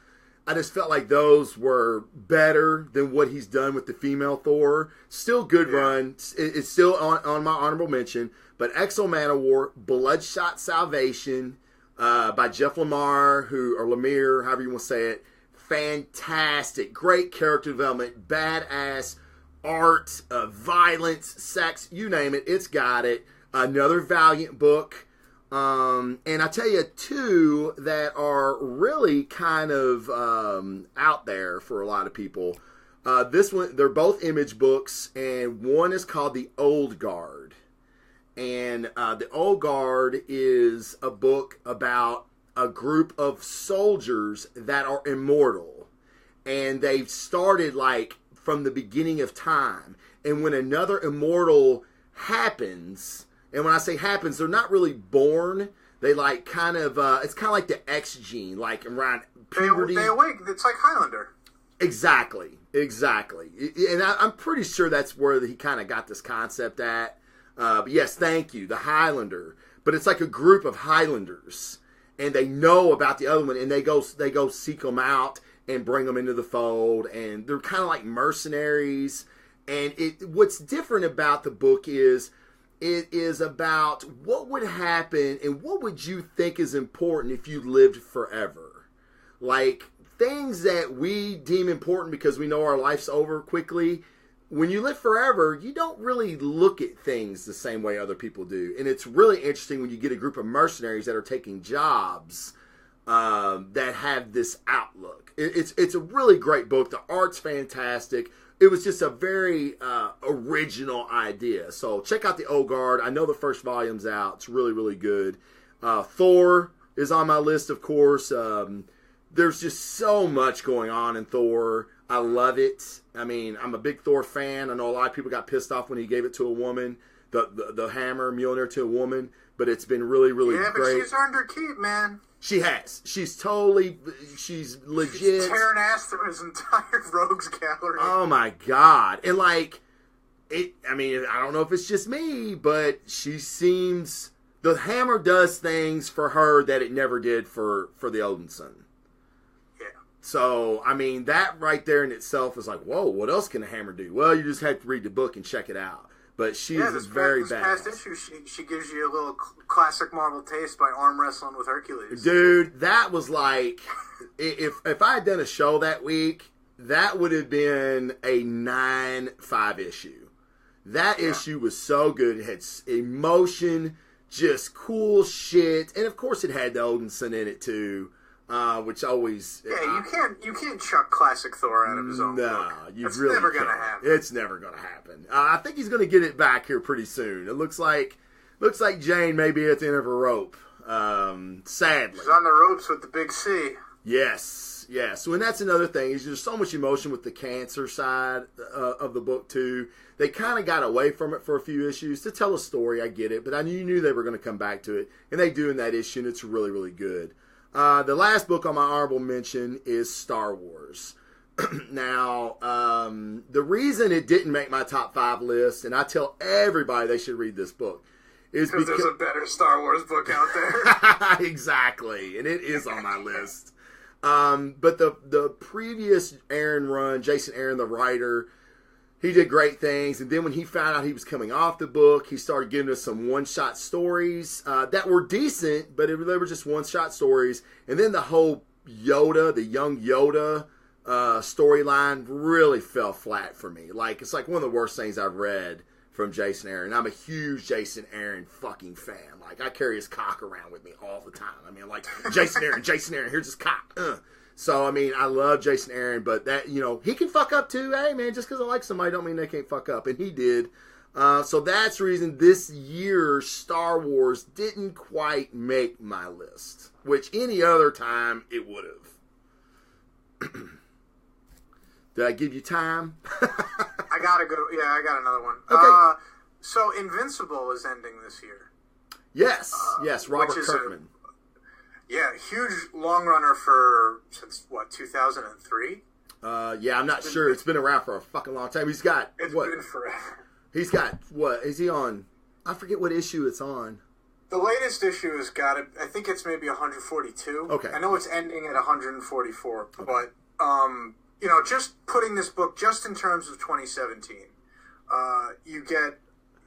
I just felt like those were better than what he's done with the female Thor. Still good run. It's still on my honorable mention, but Exo Manowar, Bloodshot Salvation, by Jeff Lemire, or Lemire, however you want to say it. Fantastic. Great character development. Badass art, violence, sex, you name it. It's got it. Another Valiant book. And I tell you, 2 that are really kind of out there for a lot of people. This one, they're both Image books, and one is called The Old Guard. And The Old Guard is a book about a group of soldiers that are immortal, and they've started like from the beginning of time. And when another immortal happens, and when I say happens, they're not really born. They like kind of it's kind of like the X gene, like around puberty. They awake. It's like Highlander. Exactly. And I'm pretty sure that's where he kind of got this concept at. But yes, thank you, the Highlander. But it's like a group of Highlanders, and they know about the other one, and they go seek them out and bring them into the fold, and they're kind of like mercenaries. And what's different about the book is it is about what would happen and what would you think is important if you lived forever. Like things that we deem important because we know our life's over quickly. When you live forever, you don't really look at things the same way other people do. And it's really interesting when you get a group of mercenaries that are taking jobs that have this outlook. It's a really great book. The art's fantastic. It was just a very original idea. So check out The Old Guard. I know the first volume's out. It's really, really good. Thor is on my list, of course. There's just so much going on in Thor. I love it. I mean, I'm a big Thor fan. I know a lot of people got pissed off when he gave it to a woman, the hammer Mjolnir to a woman, but it's been really, really great. Yeah, but she's earned her keep, man. She has. She's legit. She's tearing ass through his entire rogues gallery. Oh my God. And like, I mean, I don't know if it's just me, but she seems, the hammer does things for her that it never did for the Odinson. So, I mean, that right there in itself is like, whoa, what else can a hammer do? Well, you just have to read the book and check it out. But she is very bad. Past issue, she gives you a little classic Marvel taste by arm wrestling with Hercules. Dude, that was like, if I had done a show that week, that would have been a 9-5 issue. That issue was so good. It had emotion, just cool shit. And of course it had the Odinson in it too, which always... Yeah, you can't chuck classic Thor out of his own book. You really never can't. Gonna happen. It's never going to happen. I think he's going to get it back here pretty soon. It looks like Jane may be at the end of her rope. Sadly. She's on the ropes with the big C. Yes. So, and that's another thing. Is there's so much emotion with the cancer side of the book, too. They kind of got away from it for a few issues to tell a story. I get it. But you knew they were going to come back to it. And they do in that issue, and it's really, really good. The last book on my honorable mention is Star Wars. Now, the reason it didn't make my top 5 list, and I tell everybody they should read this book, is because there's a better Star Wars book out there. Exactly, and it is on my list. But the previous Aaron run, Jason Aaron, the writer, he did great things. And then when he found out he was coming off the book, he started giving us some one-shot stories that were decent, but they were just one-shot stories. And then the whole Yoda, the young Yoda storyline really fell flat for me. Like, it's like one of the worst things I've read from Jason Aaron. I'm a huge Jason Aaron fucking fan. Like, I carry his cock around with me all the time. I mean, like, Jason Aaron, here's his cock. So, I mean, I love Jason Aaron, but that, he can fuck up too. Hey, man, just because I like somebody don't mean they can't fuck up. And he did. So that's the reason this year's Star Wars didn't quite make my list, which any other time it would have. Did I give you time? I gotta go. Yeah, I got another one. Okay. So Invincible is ending this year. Yes, Robert Kirkman. Huge long runner since 2003. I'm not sure. It's been around for a fucking long time. He's got been forever. He's got what? Is he on? I forget what issue it's on. The latest issue has got it. I think it's maybe 142. Okay. I know it's ending at 144, okay. But just putting this book just in terms of 2017, you get,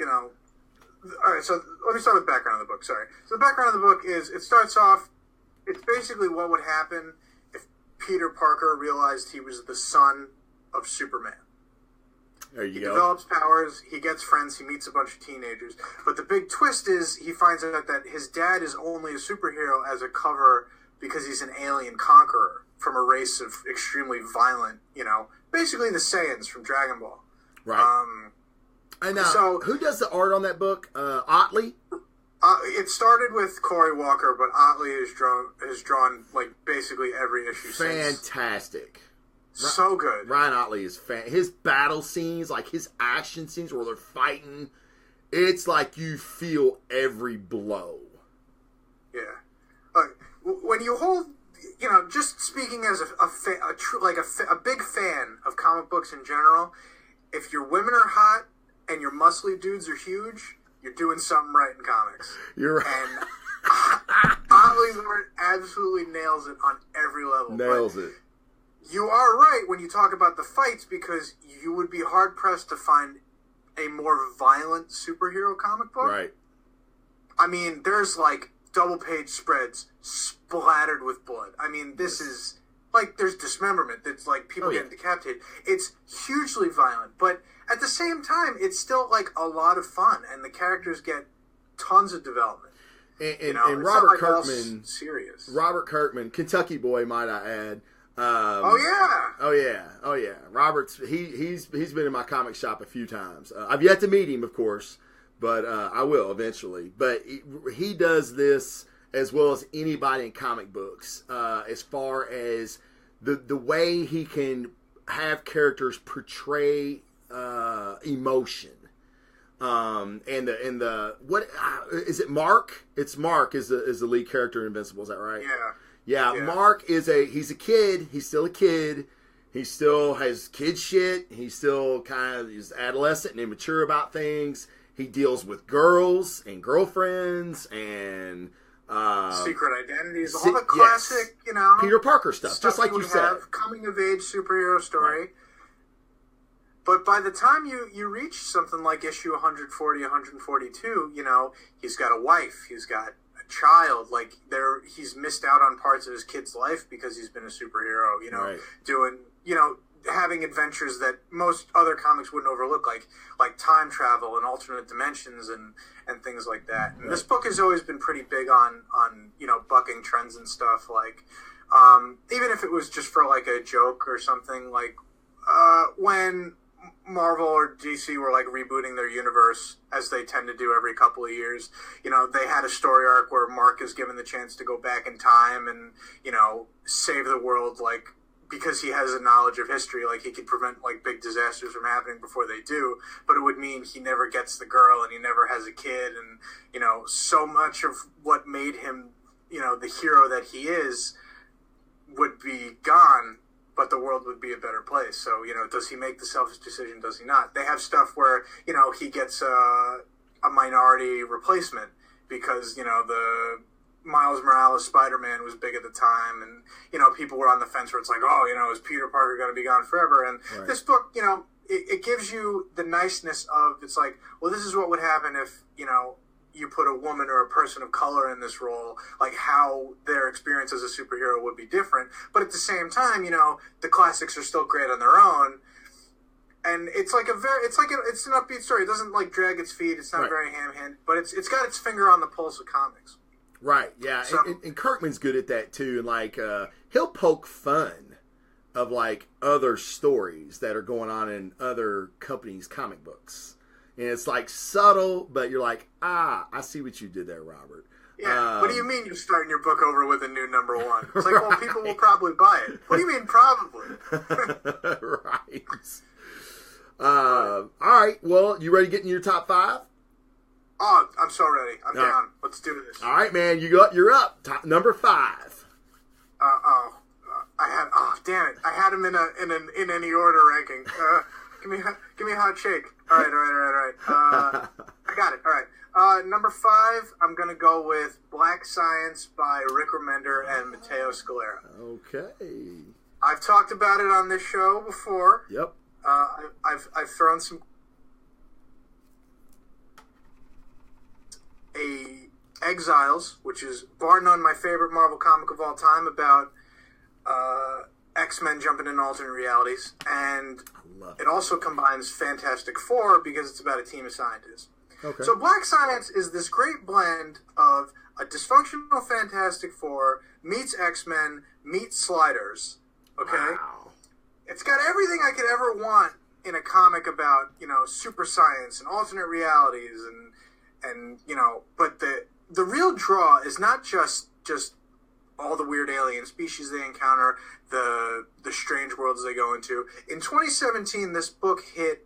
all right, so let me start with the background of the book, sorry. So the background of the book is, it starts off, it's basically what would happen if Peter Parker realized he was the son of Superman. There you He go. develops powers, he gets friends, he meets a bunch of teenagers. But the big twist is he finds out that his dad is only a superhero as a cover because he's an alien conqueror from a race of extremely violent, basically the Saiyans from Dragon Ball. Right. And so, who does the art on that book? Otley? It started with Cory Walker, but Otley has drawn like basically every issue since. Fantastic. So good. Ryan Otley is his battle scenes, like his action scenes where they're fighting, it's like you feel every blow. Yeah. When you hold, just speaking as a big fan of comic books in general, if your women are hot and your muscly dudes are huge, you're doing something right in comics. You're right. And Otley's art absolutely nails it on every level. Nails it. You are right when you talk about the fights, because you would be hard-pressed to find a more violent superhero comic book. Right. I mean, there's like double-page spreads splattered with blood. I mean, this is like, there's dismemberment. It's like people getting decapitated. It's hugely violent, but at the same time, it's still like a lot of fun, and the characters get tons of development. And Robert Kirkman, serious. Robert Kirkman, Kentucky boy, might I add. Oh yeah. Robert's he's been in my comic shop a few times. I've yet to meet him, of course, but I will eventually. But he does this as well as anybody in comic books, as far as the way he can have characters portray emotion. And the what is it? Mark? It's Mark is the lead character in Invincible. Is that right? Yeah. Mark he's a kid. He's still a kid. He still has kid shit. He's still he's adolescent and immature about things. He deals with girls and girlfriends and secret identities, all the classic, Peter Parker stuff just like you said. Coming of age superhero story. Right. But by the time you reach something like issue 140, 142, he's got a wife, he's got a child, like he's missed out on parts of his kid's life because he's been a superhero, right. doing, having adventures that most other comics wouldn't overlook, like time travel and alternate dimensions and things like that. And this book has always been pretty big on bucking trends and stuff. Like even if it was just for like a joke or something, like when Marvel or DC were like rebooting their universe, as they tend to do every couple of years, they had a story arc where Mark is given the chance to go back in time and save the world, like, because he has a knowledge of history, like he could prevent like big disasters from happening before they do, but it would mean he never gets the girl and he never has a kid, and so much of what made him the hero that he is would be gone, but the world would be a better place. So, does he make the selfish decision? Does he not? They have stuff where, he gets a minority replacement because, the Miles Morales Spider-Man was big at the time, and, people were on the fence where it's like, oh, is Peter Parker going to be gone forever? And this book, it gives you the niceness of, it's like, well, this is what would happen if, you put a woman or a person of color in this role, like how their experience as a superhero would be different. But at the same time, the classics are still great on their own. And it's like it's an upbeat story. It doesn't like drag its feet. It's not very ham-handed, but it's got its finger on the pulse of comics. Right. Yeah. So, and Kirkman's good at that too. And like, he'll poke fun of like other stories that are going on in other companies' comic books. And it's like subtle, but you're like, I see what you did there, Robert. Yeah. What do you mean you're starting your book over with a new number one? It's like, well, people will probably buy it. What do you mean probably? Right. All right. Well, you ready to get in your top 5? Oh, I'm so ready. I'm down. Right. Let's do this. All right, man. You're up. Number 5. Damn it. I had him in any order ranking. Give me a hot shake. All right. I got it. All right. Number 5, I'm going to go with Black Science by Rick Remender and Matteo Scalera. Okay. I've talked about it on this show before. Yep. I've thrown some Exiles, which is bar none my favorite Marvel comic of all time, about X-Men jumping in alternate realities, and it also combines Fantastic Four because it's about a team of scientists. Okay. So Black Science is this great blend of a dysfunctional Fantastic Four meets X-Men meets Sliders. Okay. Wow. It's got everything I could ever want in a comic about, super science and alternate realities and but the real draw is not just all the weird alien species they encounter, the strange worlds they go into. In 2017, this book hit,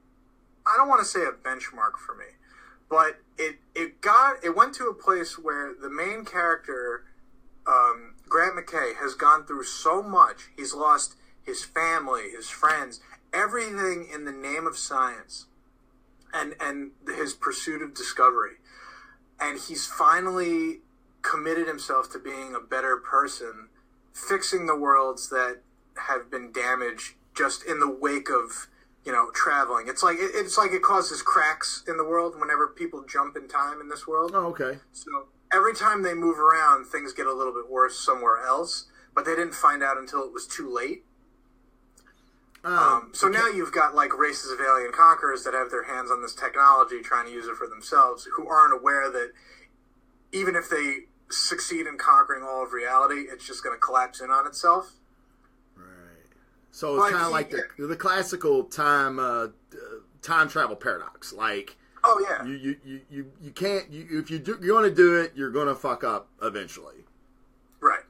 I don't want to say a benchmark for me, but it went to a place where the main character, Grant McKay, has gone through so much. He's lost his family, his friends, everything in the name of science and his pursuit of discovery. And he's finally committed himself to being a better person, fixing the worlds that have been damaged just in the wake of, traveling. It's like it causes cracks in the world whenever people jump in time in this world. Oh, okay. So every time they move around, things get a little bit worse somewhere else, but they didn't find out until it was too late. So now you've got like races of alien conquerors that have their hands on this technology trying to use it for themselves, who aren't aware that even if they succeed in conquering all of reality, it's just going to collapse in on itself. Right. So it's kind of like the classical time travel paradox. Like, oh yeah, you can't if you're going to do it, you're going to fuck up eventually. Right.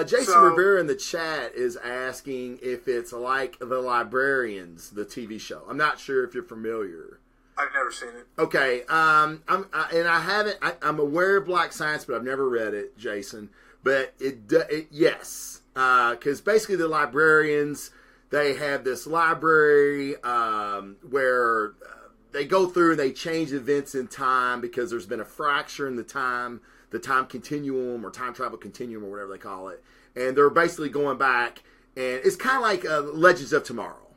Jason Rivera in the chat is asking if it's like The Librarians, the TV show. I'm not sure if you're familiar. I've never seen it. Okay. I'm aware of Black Science, but I've never read it, Jason. But yes, because basically the Librarians, they have this library where they go through and they change events in time because there's been a fracture in the time continuum or time travel continuum or whatever they call it. And they're basically going back, and it's kind of like Legends of Tomorrow.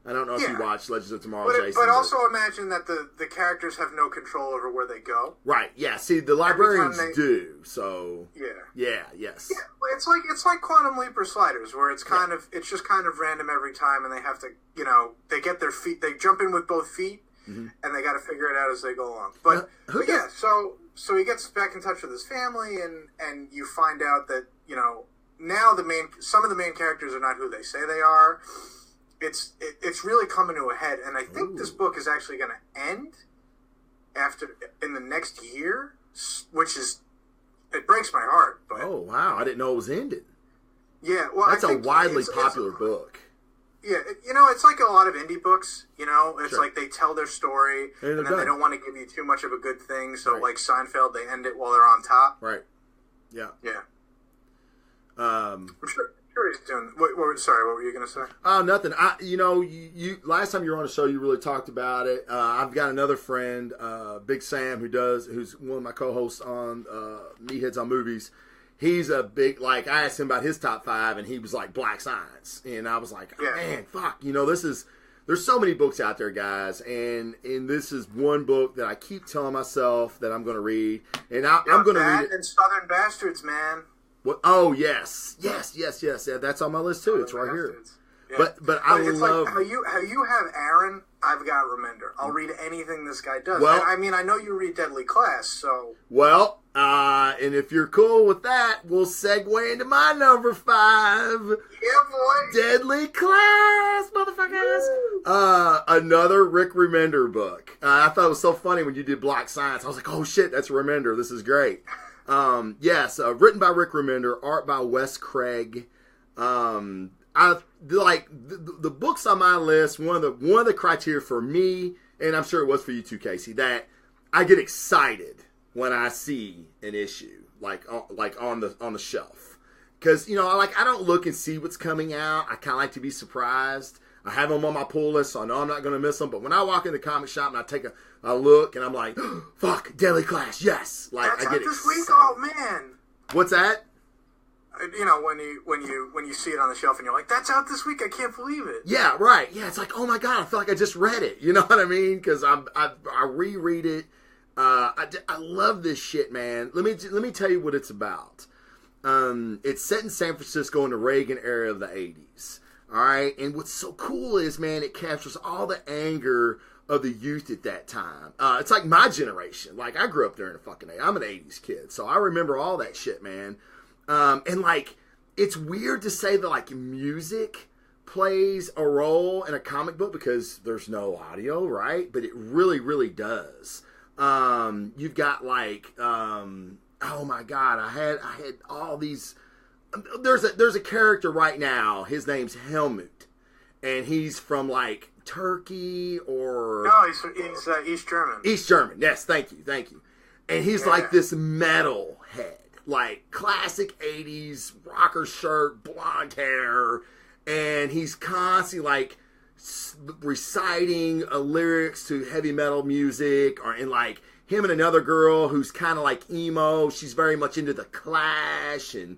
I don't know if you watched Legends of Tomorrow, Jason. But also imagine that the characters have no control over where they go. Right, yeah. See, the librarians do, so... Yeah. Yeah, yes. Yeah, it's like Quantum Leap or Sliders, where it's it's just kind of random every time, and they have to, they get their feet, they jump in with both feet, and they got to figure it out as they go along. But so he gets back in touch with his family, and you find out that, now some of the main characters are not who they say they are. It's really coming to a head, and I think this book is actually going to end in the next year, which is, it breaks my heart. But, oh wow, I didn't know it was ended. Yeah, well, that's a widely popular book. Yeah, it's like a lot of indie books. It's like they tell their story, and then they don't want to give you too much of a good thing. So, like Seinfeld, they end it while they're on top. Right. Yeah. Yeah. I'm sure he's doing. Sorry, what were you going to say? Oh, nothing. You last time you were on the show, you really talked about it. I've got another friend, Big Sam, who's one of my co-hosts on Meatheads on Movies. He's a big, I asked him about his top 5, and he was like Black Science, and I was like, man, fuck, there's so many books out there, guys, and this is one book that I keep telling myself that I'm going to read, and I'm going to read it. And Southern Bastards, man. What? Oh yes. Yeah, that's on my list too. It's right here. Yeah. But I love how you have Aaron. I've got Remender. I'll read anything this guy does. Well, I know you read Deadly Class, so and if you're cool with that, we'll segue into my number 5. Yeah, boy. Deadly Class, motherfuckers. Another Rick Remender book. I thought it was so funny when you did Black Science. I was like, oh shit, that's Remender. This is great. Yes, written by Rick Remender, art by Wes Craig. I like the books on my list. One of the criteria for me, and I'm sure it was for you too, Casey, that I get excited when I see an issue on the shelf, because I don't look and see what's coming out. I kind of like to be surprised. I have them on my pull list, so I know I'm not going to miss them. But when I walk in the comic shop and I take a look, and I'm like, fuck, Deadly Class, yes. That's I get this week. Oh man, what's that? When you see it on the shelf and you're like, that's out this week. I can't believe it. Yeah, right. Yeah, it's like, oh my god, I feel like I just read it. You know what I mean? Because I reread it. I love this shit, man. Let me tell you what it's about. It's set in San Francisco in the Reagan era of the 80s. All right, and what's so cool is, man, it captures all the anger of the youth at that time. It's like my generation. Like, I grew up during the fucking 80s. I'm an 80s kid, so I remember all that shit, man. And it's weird to say that music plays a role in a comic book because there's no audio, right? But it really, really does. You've got oh my god, I had all these. There's a character right now. His name's Helmut, and he's from Turkey or no, he's East German. East German, yes, thank you. And he's like this metal head, classic 80s rocker shirt, blonde hair, and he's constantly reciting lyrics to heavy metal music, and him and another girl who's kind of emo. She's very much into the Clash and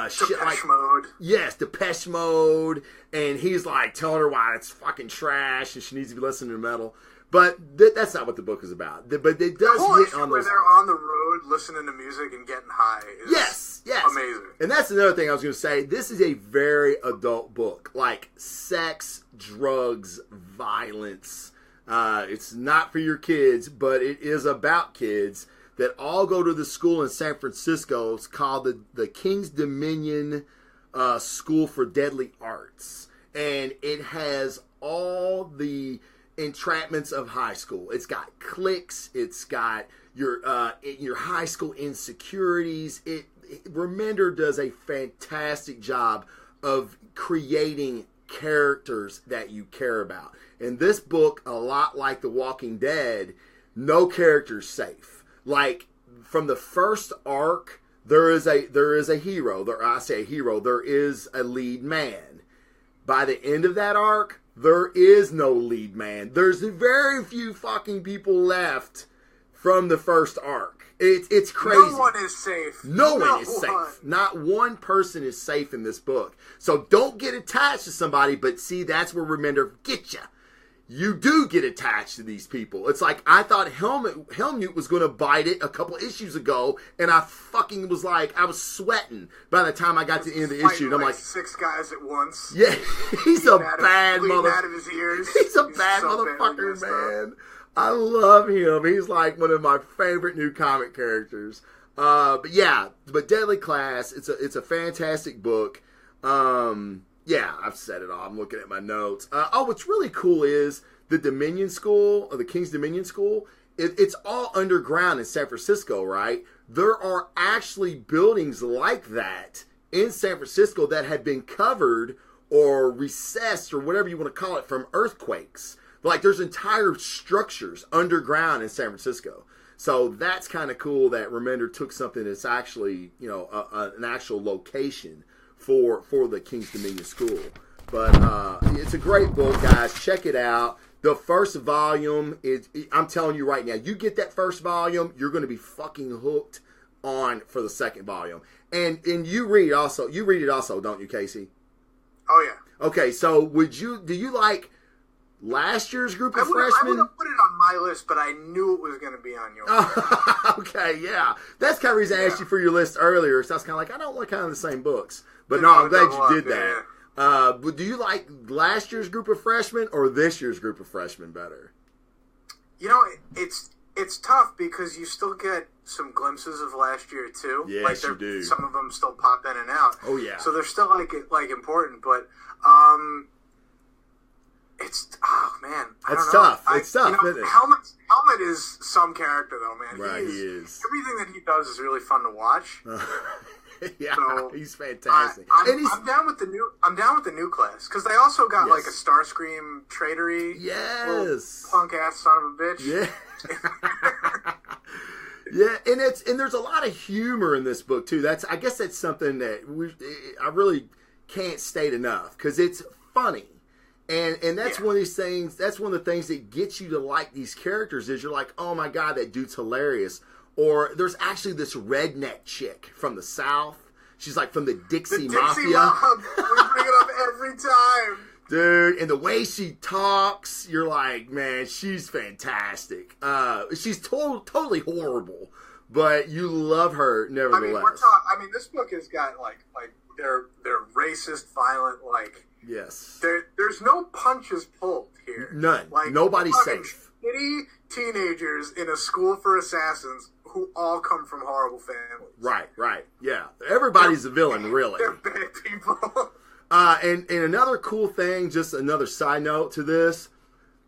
shit Depeche Mode. Yes, Depeche Mode, and he's telling her why it's fucking trash and she needs to be listening to metal. But that's not what the book is about. But it does hit on where those. They're on the road listening to music and getting high. Yes, amazing. And that's another thing I was going to say. This is a very adult book, sex, drugs, violence. It's not for your kids, but it is about kids that all go to the school in San Francisco. It's called the King's Dominion School for Deadly Arts, and it has all the entrapments of high school. It's got cliques. It's got your high school insecurities. Remender does a fantastic job of creating characters that you care about. In this book, a lot like The Walking Dead, no character's safe. From the first arc, there is a hero. I say a hero. There is a lead man. By the end of that arc, there is no lead man. There's very few fucking people left from the first arc. It's crazy. No one is safe. No one is safe. Not one person is safe in this book. So don't get attached to somebody, but see, that's where Remender get you. You do get attached to these people. It's like, I thought Helmut was going to bite it a couple issues ago, and I fucking was like, I was sweating by the time I got to the end of the issue. And I'm like, 6 guys at once. Yeah, he's a bad motherfucker. Out of his ears. He's a bad motherfucker, man. I love him. He's like one of my favorite new comic characters. But Deadly Class, it's a fantastic book. Yeah, I've said it all. I'm looking at my notes. What's really cool is the Dominion School, or the King's Dominion School, it's all underground in San Francisco, right? There are actually buildings like that in San Francisco that have been covered or recessed or whatever you want to call it from earthquakes. Like, there's entire structures underground in San Francisco. So that's kind of cool that Remender took something that's actually, an actual location for the King's Dominion School. But it's a great book, guys. Check it out. The first volume is, I'm telling you right now, you get that first volume, you're going to be fucking hooked on for the second volume. And you read it also, don't you, Casey? Oh, yeah. Okay, so do you like last year's group of freshmen? I would have put it on my list, but I knew it was going to be on yours. Okay, yeah. That's kind of the reason I asked you for your list earlier. So I was kind of like, I don't like kind of the same books. But no, I'm glad you did that. But do you like last year's group of freshmen or this year's group of freshmen better? It's tough because you still get some glimpses of last year too. Yes, you do. Some of them still pop in and out. Oh yeah. So they're still like important, but it's man. It's tough. It's tough. Helmut is some character though, man. Right, he is. Everything that he does is really fun to watch. Yeah, so, he's fantastic. I'm down with the new class because they also got like a Starscream tradery. Yes, punk ass son of a bitch. Yeah, yeah, and there's a lot of humor in this book too. I guess that's something that I really can't state enough because it's funny. And that's one of these things. That's one of the things that gets you to like these characters. Is you're like, oh my god, that dude's hilarious. Or there's actually this redneck chick from the South. She's like from the Dixie Mafia. Mob. We bring it up every time. Dude, and the way she talks, you're like, man, she's fantastic. She's totally horrible, but you love her nevertheless. This book has got like they're racist, violent, like. Yes. There's no punches pulled here. None. Like, nobody's safe. Shitty teenagers in a school for assassins who all come from horrible families. Right. Yeah. Everybody's a villain, really. They're bad people. And another cool thing, just another side note to this,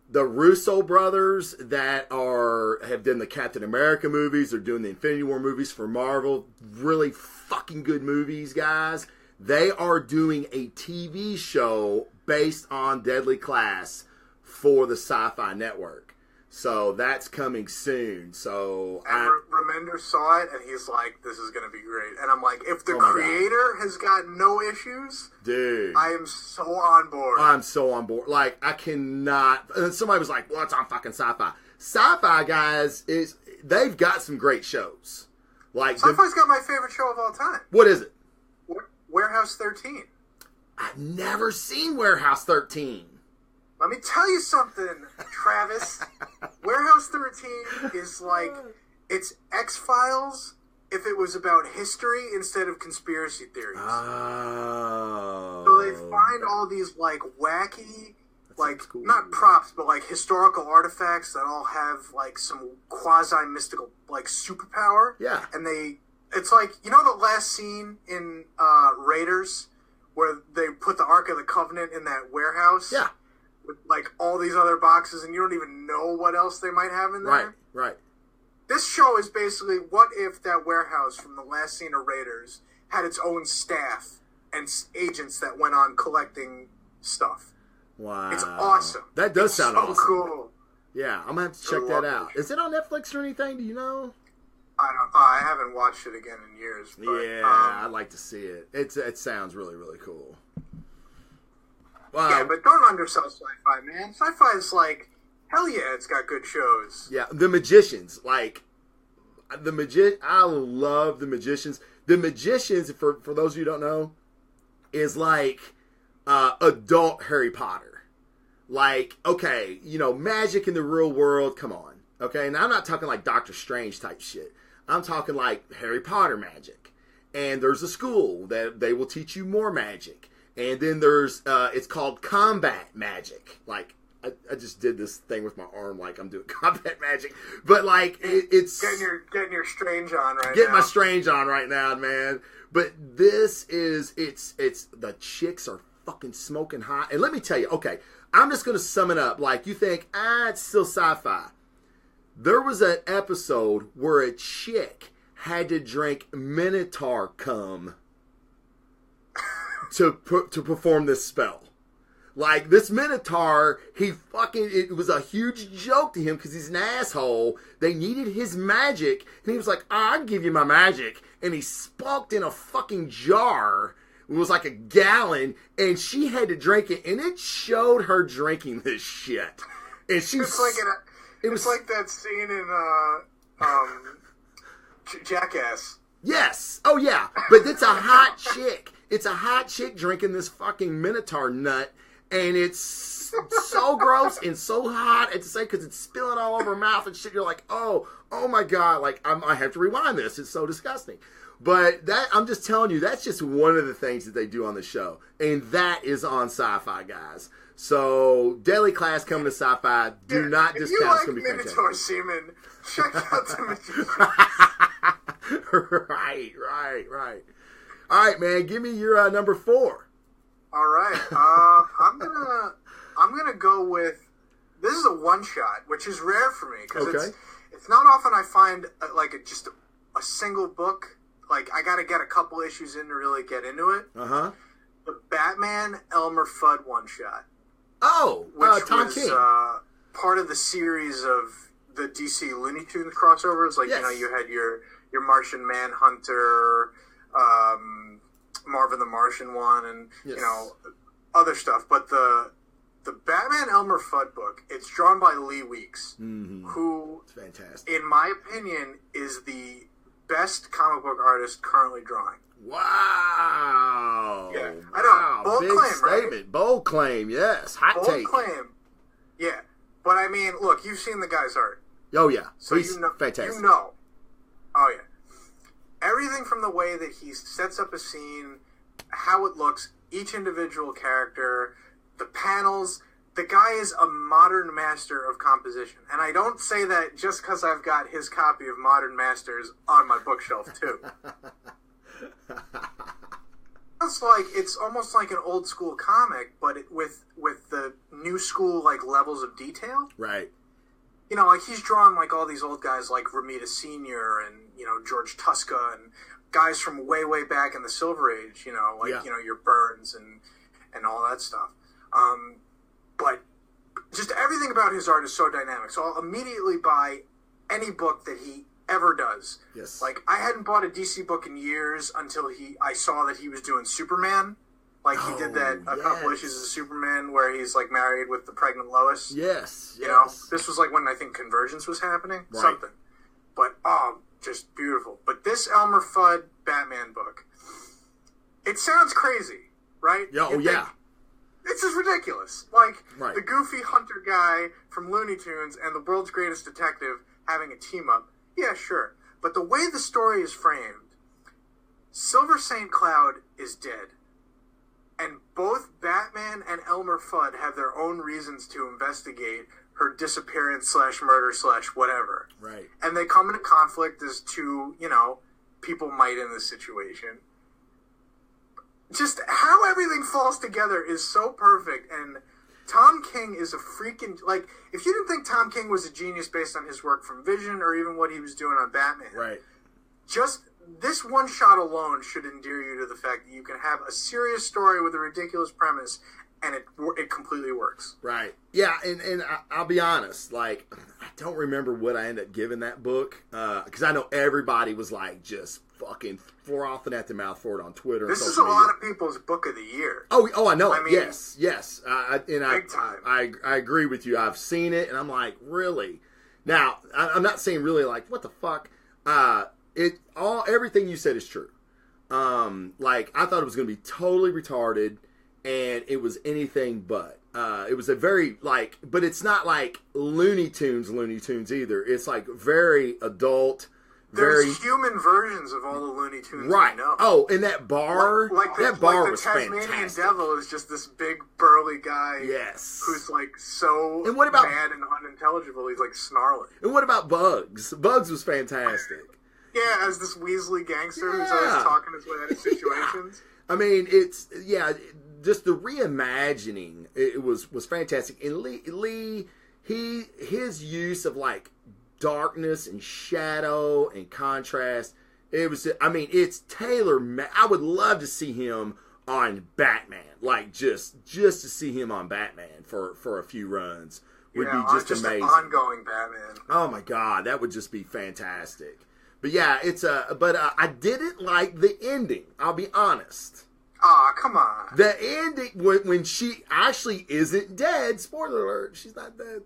the Russo brothers that have done the Captain America movies, they're doing the Infinity War movies for Marvel, really fucking good movies, guys. They are doing a TV show based on Deadly Class for the Sci-Fi Network. So that's coming soon. So Remender saw it and he's like, this is going to be great. And I'm like, if the creator has got no issues, dude, I am so on board. I'm so on board. Like, I cannot. And somebody was like, well, it's on fucking Sci-Fi. Sci-Fi, guys, they've got some great shows. Like Sci-Fi's got my favorite show of all time. What is it? Warehouse 13. I've never seen Warehouse 13. Let me tell you something, Travis. Warehouse 13 is like, it's X-Files if it was about history instead of conspiracy theories. Oh. So they find all these, like, wacky, like, cool. Not props, but, like, historical artifacts that all have, like, some quasi-mystical, like, superpower. Yeah. And it's like, you know the last scene in Raiders where they put the Ark of the Covenant in that warehouse? Yeah. With, like, all these other boxes, and you don't even know what else they might have in there? Right. This show is basically, what if that warehouse from the last scene of Raiders had its own staff and agents that went on collecting stuff? Wow. It's awesome. That does sound so awesome. Cool. Yeah, I'm going to have to check that out. Is it on Netflix or anything? Do you know? I haven't watched it again in years. But, yeah, I'd like to see it. It sounds really, really cool. Yeah, but don't undersell sci-fi, man. Sci-fi is like, hell yeah, it's got good shows. Yeah, The Magicians. Like, I love the Magicians. The Magicians, for those of you who don't know, is like adult Harry Potter. Like, okay, magic in the real world, come on. Okay, now I'm not talking like Doctor Strange type shit. I'm talking like Harry Potter magic. And there's a school that they will teach you more magic. And then there's, it's called combat magic. Like, I just did this thing with my arm like I'm doing combat magic. But like, it's... Getting your Strange on right now. Getting my Strange on right now, man. But this is, it's the chicks are fucking smoking hot. And let me tell you, okay, I'm just going to sum it up. Like, you think, it's still sci-fi. There was an episode where a chick had to drink Minotaur cum to perform this spell. Like, this Minotaur, it was a huge joke to him because he's an asshole. They needed his magic, and he was like, I'll give you my magic. And he spunked in a fucking jar. It was like a gallon, and she had to drink it, and it showed her drinking this shit. And she was... It's like that scene in Jackass. Yes. Oh, yeah. But it's a hot chick. It's a hot chick drinking this fucking Minotaur nut, and it's so gross and so hot at the same because it's spilling all over her mouth and shit. You're like, oh my God. Like, I have to rewind this. It's so disgusting. But I'm just telling you, that's just one of the things that they do on the show. And that is on Sci-Fi, guys. So, Daily Class coming to Sci-Fi. Do not discount. It's going to be fantastic. Minotaur semen, check out the Magicians. Right. All right, man. Give me your number 4. All right. I'm gonna go with. This is a one shot, which is rare for me because it's not often I find just a single book. Like, I got to get a couple issues in to really get into it. Uh-huh. The Batman Elmer Fudd one shot. Oh, which Tom was King. Part of the series of the DC Looney Tunes crossovers. Like, yes. You had your Martian Manhunter, Marvin the Martian one, and yes. Other stuff. But the Batman Elmer Fudd book, it's drawn by Lee Weeks, who, it's fantastic. in my opinion, is the best comic book artist currently drawing. Wow. Yeah, I know. Bold Big claim, statement. right? Bold claim, yes. Hot take. Bold claim. Yeah. But I mean, look, you've seen the guy's art. Oh, yeah. So he's fantastic. Oh, yeah. Everything from the way that he sets up a scene, how it looks, each individual character, the panels. The guy is a modern master of composition. And I don't say that just because I've got his copy of Modern Masters on my bookshelf, too. It's almost like an old school comic, but with the new school levels of detail. Right. He's drawn all these old guys like Ramita Sr. and George Tuska and guys from way back in the Silver Age. Your Burns and all that stuff. But just everything about his art is so dynamic. So I'll immediately buy any book that he ever does. Yes. Like, I hadn't bought a DC book in years until I saw that he was doing Superman. Like, he did that a couple issues of Superman where he's married with the pregnant Lois. Yes. This was when I think Convergence was happening. Right. Something. But just beautiful. But this Elmer Fudd Batman book, it sounds crazy, right? Oh, yeah. This is ridiculous. Right. The goofy hunter guy from Looney Tunes and the world's greatest detective having a team up. Yeah, sure. But the way the story is framed, Silver St. Cloud is dead. And both Batman and Elmer Fudd have their own reasons to investigate her disappearance / murder / whatever. Right. And they come into conflict as two, people might in this situation. Just how everything falls together is so perfect, and Tom King is a freaking... if you didn't think Tom King was a genius based on his work from Vision or even what he was doing on Batman, right? Just this one shot alone should endear you to the fact that you can have a serious story with a ridiculous premise, and it completely works. Right. Yeah, and I'll be honest, I don't remember what I ended up giving that book, because I know everybody was just fucking frothing at the mouth for it on Twitter. This is a lot of people's book of the year. Oh, I know. I mean, yes. Big time. I agree with you. I've seen it, and I'm like, really? Now, I'm not saying really what the fuck. Everything you said is true. Like, I thought it was going to be totally retarded, and it was anything but. It was a very, like, but it's not like Looney Tunes either. It's like very adult. There's human versions of all the Looney Tunes right. we know. Oh, and that bar, that bar was Tasmanian fantastic. Devil is just this big burly guy. Yes. Who's like so and what about, mad and unintelligible. He's like snarling. And what about Bugs? Bugs was fantastic. Yeah, as this Weasley gangster who's always talking his way out of situations. I mean, just the reimagining. It was fantastic. And Lee, his use of like darkness and shadow and contrast. It's tailor-made. I would love to see him on Batman, like just to see him on Batman for a few runs would be just amazing. An ongoing Batman. Oh my God, that would just be fantastic. But yeah, I didn't like the ending. I'll be honest. Aw, come on. The ending when she actually isn't dead. Spoiler alert: she's not dead.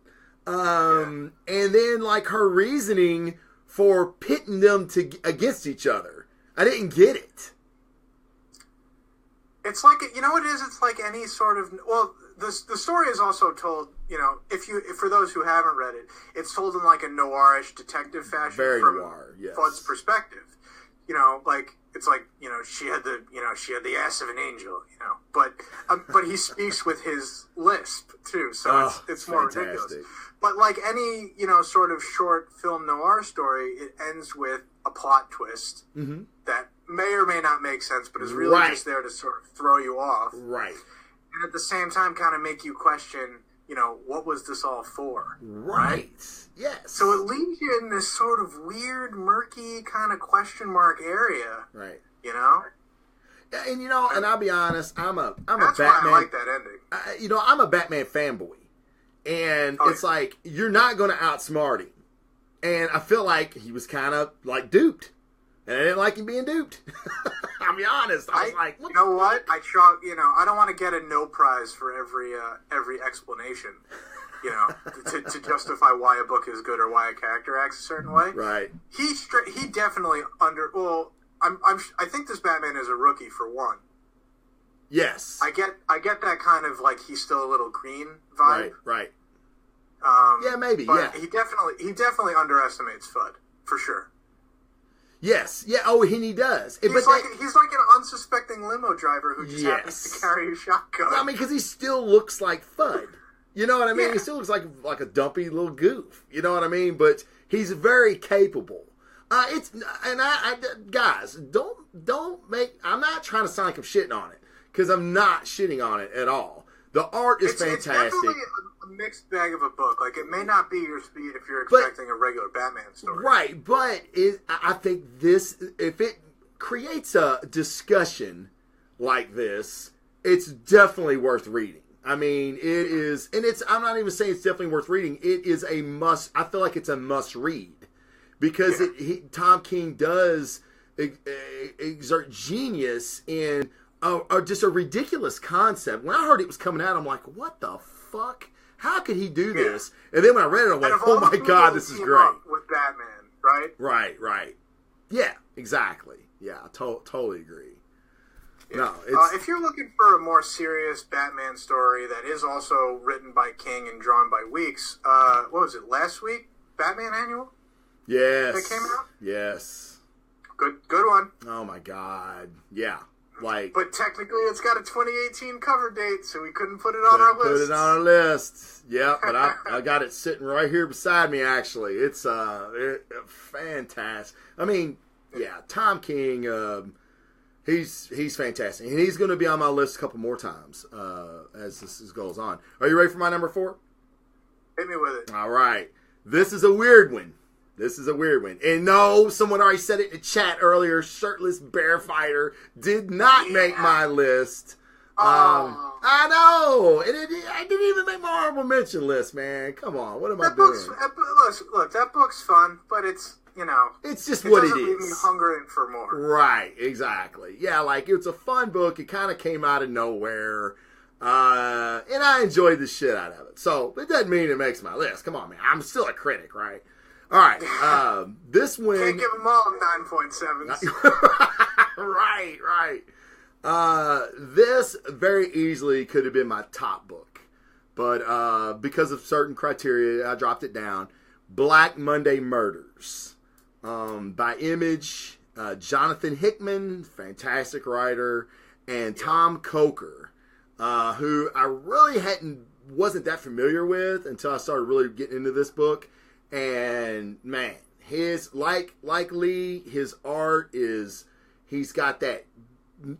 And then like her reasoning for pitting them against each other, I didn't get it. It's like, you know what it is? It's like any sort of, well, the story is also told, you know, if for those who haven't read it, it's told in like a noirish detective fashion. Very from noir, yes. Fudd's perspective. You know, like, it's like, you know, she had the ass of an angel, you know, but he speaks with his lisp too, so it's more ridiculous. But like any, you know, sort of short film noir story, it ends with a plot twist that may or may not make sense, but is really just there to sort of throw you off. Right. And at the same time kind of make you question, you know, what was this all for? Right. Yes. So it leaves you in this sort of weird, murky kind of question mark area. Right. You know? Yeah, and you know, and I'll be honest, I'm a Batman. That's why I like that ending. You know, I'm a Batman fanboy. And it's like, you're not going to outsmart him. And I feel like he was kind of like duped. And I didn't like him being duped. I'll be honest. I was like, you know what? I don't want to get a no prize for every explanation, you know, to justify why a book is good or why a character acts a certain way. Right. He definitely I think this Batman is a rookie for one. Yes. I get that kind of like he's still a little green vibe. Right. Yeah, maybe. But he definitely underestimates Fudd for sure. Yes. Yeah. Oh, and he does. He's like an unsuspecting limo driver who just happens to carry a shotgun. I mean, because he still looks like Fudd. You know what I mean? Yeah. He still looks like a dumpy little goof. You know what I mean? But he's very capable. Guys, don't make. I'm not trying to sound like I'm shitting on it because I'm not shitting on it at all. The art is fantastic. It's definitely a mixed bag of a book. Like, it may not be your speed if you're expecting a regular Batman story. Right, but I think if it creates a discussion like this, it's definitely worth reading. I mean, it is, and I'm not even saying it's definitely worth reading. It is a must. I feel like it's a must read because Tom King does exert genius in just a ridiculous concept. When I heard it was coming out, I'm like, what the fuck? How could he do this? And then when I read it, I'm like, oh my God, this is great. With Batman, right? Right. Yeah, exactly. Yeah, I totally agree. Yeah. No, if you're looking for a more serious Batman story that is also written by King and drawn by Weeks, what was it, last week? Batman Annual? Yes. That came out? Yes. Good one. Oh my God. Yeah. But technically, it's got a 2018 cover date, so we couldn't put it on our list. Put it on our list. Yeah, but I got it sitting right here beside me. Actually, it's fantastic. I mean, yeah, Tom King, he's fantastic, and he's going to be on my list a couple more times as this goes on. Are you ready for my number 4? Hit me with it. All right, this is a weird one. And no, someone already said it in the chat earlier. Shirtless Bear Fighter did not make my list. I know. I didn't even make my honorable mention list, man. Come on. What am I doing? Look, that book's fun, but it's, you know. It's just what it is. It doesn't leave me hungering for more. Right, exactly. Yeah, like, it's a fun book. It kind of came out of nowhere. And I enjoyed the shit out of it. So, it doesn't mean it makes my list. Come on, man. I'm still a critic, right? All right. This one... Can't give them all 9.7s. Right. This very easily could have been my top book. But because of certain criteria, I dropped it down. Black Monday Murders. By Image, Jonathan Hickman, fantastic writer, and Tom Coker, who I really wasn't that familiar with until I started really getting into this book. And man, his like Lee, his art he's got that,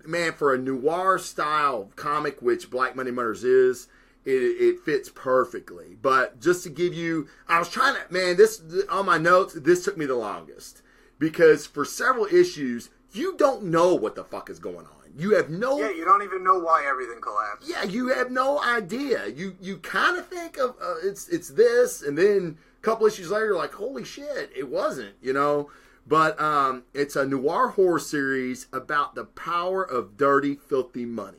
man, for a noir style comic, which Black Monday Murders is. It fits perfectly. But just to give you, I was trying to, man, this, on my notes, this took me the longest. Because for several issues, you don't know what the fuck is going on. You have no... Yeah, you don't even know why everything collapsed. Yeah, you have no idea. You kind of think of, it's this, and then a couple issues later, you're like, holy shit, it wasn't, you know? But it's a noir horror series about the power of dirty, filthy money.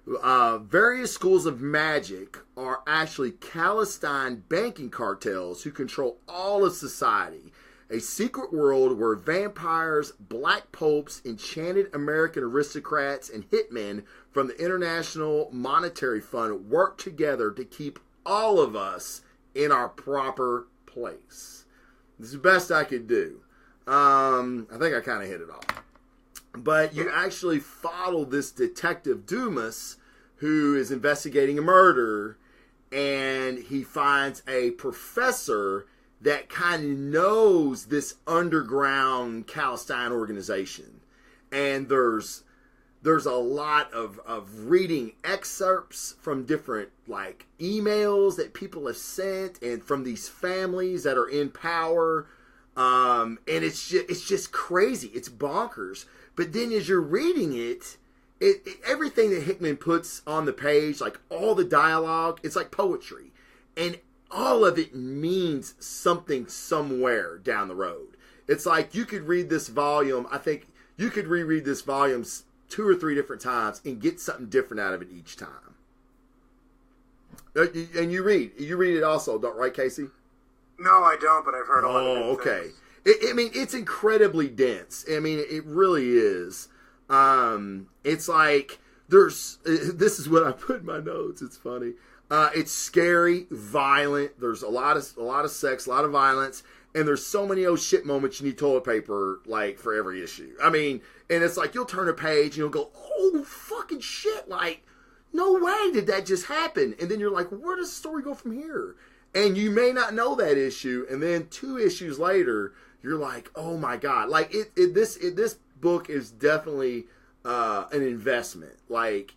Various schools of magic are actually Palestine banking cartels who control all of society. A secret world where vampires, black popes, enchanted American aristocrats, and hitmen from the International Monetary Fund work together to keep all of us in our proper place. This is the best I could do. I think I kind of hit it all. But you actually follow this detective Dumas who is investigating a murder, and he finds a professor that kind of knows this underground Palestine organization. And there's a lot of reading excerpts from different like emails that people have sent and from these families that are in power. And it's just crazy. It's bonkers. But then as you're reading it, everything that Hickman puts on the page, like all the dialogue, it's like poetry. And all of it means something somewhere down the road. It's like you could read this volume. I think you could reread this volume 2 or 3 different times and get something different out of it each time. And you read it also, don't, right, Casey? No, I don't, but I've heard a lot of good things. I mean, it's incredibly dense. I mean, it really is. It's like this is what I put in my notes. It's funny. It's scary, violent. There's a lot of sex, a lot of violence, and there's so many oh shit moments you need toilet paper like for every issue. I mean, and it's like you'll turn a page and you'll go, oh fucking shit! Like, no way did that just happen? And then you're like, where does the story go from here? And you may not know that issue, and then 2 issues later, you're like, oh my god! Like this book is definitely an investment. Like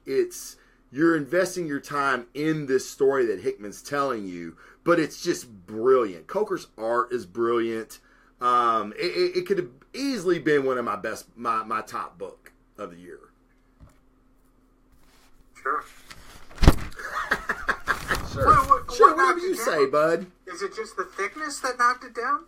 you're investing your time in this story that Hickman's telling you, but it's just brilliant. Coker's art is brilliant. It could have easily been one of my top book of the year. Sure. Sure, whatever you say, bud. Is it just the thickness that knocked it down?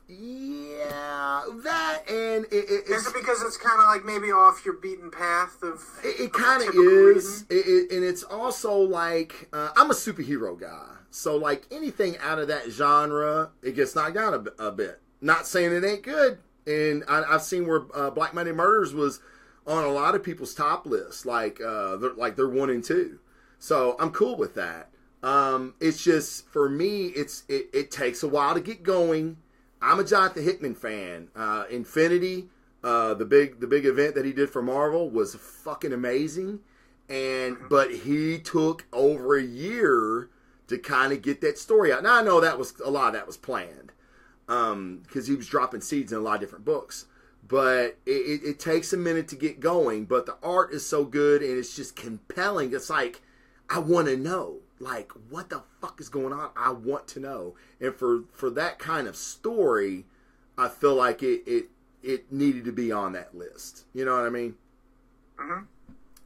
Yeah, that and is it because it's kind of like maybe off your beaten path of? It kind of is, and it's also like I'm a superhero guy, so like anything out of that genre, it gets knocked down a bit. Not saying it ain't good, and I've seen where Black Monday Murders was on a lot of people's top lists, like they're 1 and 2. So I'm cool with that. It's just for me, it takes a while to get going. I'm a Jonathan Hickman fan. Infinity, the big event that he did for Marvel was fucking amazing, but he took over a year to kind of get that story out. Now I know a lot of that was planned, because he was dropping seeds in a lot of different books. But it takes a minute to get going. But the art is so good and it's just compelling. It's like I want to know. Like, what the fuck is going on? I want to know. And for that kind of story, I feel like it needed to be on that list. You know what I mean? Mm-hmm.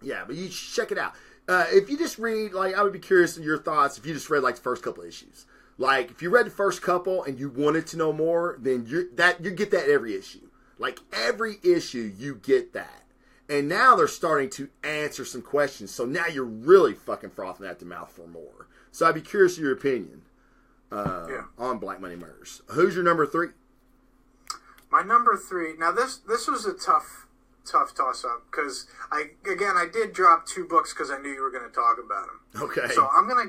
Yeah, but you should check it out. If you just read, like, I would be curious in your thoughts if you just read, like, the first couple issues. Like, if you read the first couple and you wanted to know more, then you get that every issue. Like, every issue, you get that. And now they're starting to answer some questions. So now you're really fucking frothing at the mouth for more. So I'd be curious of your opinion. on Black Money Murders. Who's your number 3? My number 3. Now this was a tough toss up because I did drop 2 books because I knew you were going to talk about them. Okay. So I'm gonna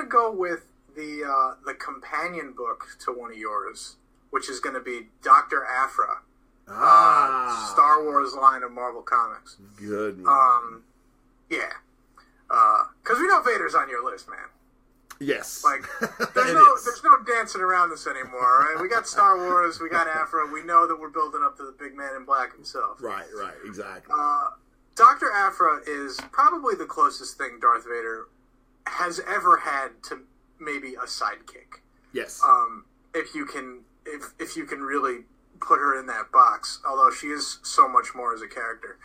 go with the companion book to one of yours, which is going to be Dr. Aphra. Star Wars line of Marvel Comics. Good. Yeah. Because we know Vader's on your list, man. Yes. Like, there's no dancing around this anymore, right? We got Star Wars, we got Aphra, we know that we're building up to the big man in black himself. Right, exactly. Dr. Aphra is probably the closest thing Darth Vader has ever had to maybe a sidekick. Yes. If you can really put her in that box, although she is so much more as a character.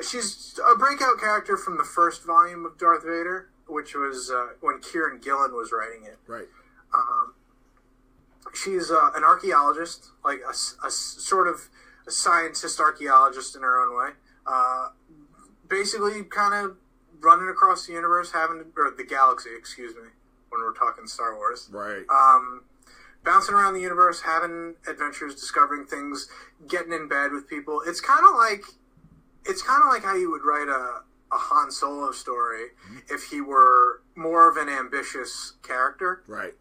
She's a breakout character from the first volume of Darth Vader, which was when Kieran Gillen was writing it. Right. She's an archaeologist, like a sort of a scientist archaeologist in her own way. Basically, kind of running across the universe, or the galaxy, excuse me, when we're talking Star Wars. Right. Bouncing around the universe, having adventures, discovering things, getting in bed with people. It's kind of like how you would write a Han Solo story if he were more of an ambitious character. Right.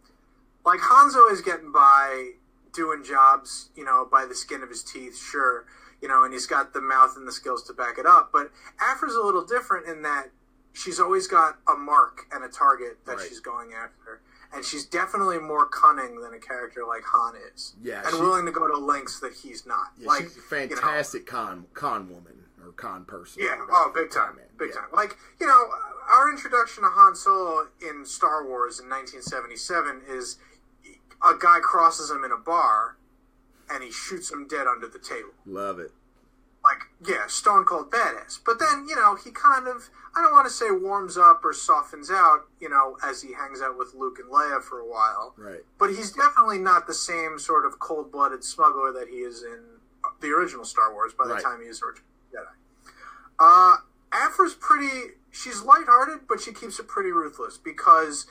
Like Hanzo is getting by doing jobs, by the skin of his teeth, sure, and he's got the mouth and the skills to back it up. But Aphra's a little different in that she's always got a mark and a target that she's going after. And she's definitely more cunning than a character like Han is. Yeah, and willing to go to lengths that he's not. Yeah, like, she's a fantastic con woman or con person. Yeah, big time. Big time. Like, our introduction to Han Solo in Star Wars in 1977 is a guy crosses him in a bar and he shoots him dead under the table. Love it. Like, yeah, stone cold badass. But then, he kind of, I don't want to say warms up or softens out, as he hangs out with Luke and Leia for a while. Right. But he's definitely not the same sort of cold-blooded smuggler that he is in the original Star Wars by the time he is Return of the Jedi. Aphra's she's lighthearted, but she keeps it pretty ruthless because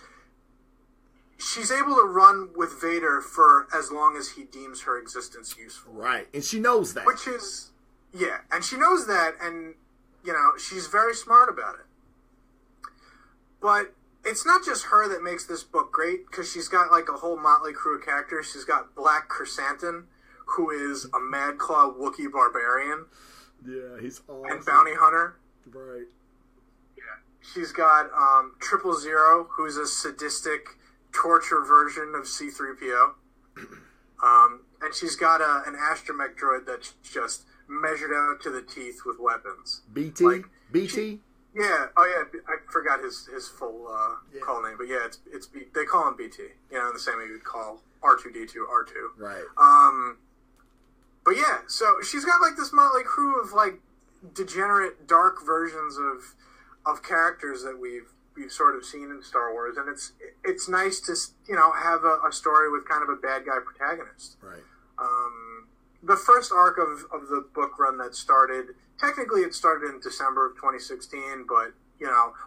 she's able to run with Vader for as long as he deems her existence useful. Right, and she knows that. Which is... Yeah, and she knows that, and, she's very smart about it. But it's not just her that makes this book great, because she's got, like, a whole motley crew of characters. She's got Black Chrysanthemum, who is a Mad Claw Wookiee barbarian. Yeah, he's awesome. And Bounty Hunter. Right. Yeah. She's got 000, who's a sadistic torture version of C-3PO. And she's got an astromech droid that's just... measured out to the teeth with weapons. BT? Like, BT? I forgot his full call name, but yeah, it's they call him BT. In the same way you would call R2D2 R2. Right. But yeah, so she's got like this motley crew of like degenerate, dark versions of characters that we've sort of seen in Star Wars, and it's nice to have a story with kind of a bad guy protagonist. Right. The first arc of the book run that started, technically it started in December of 2016, but,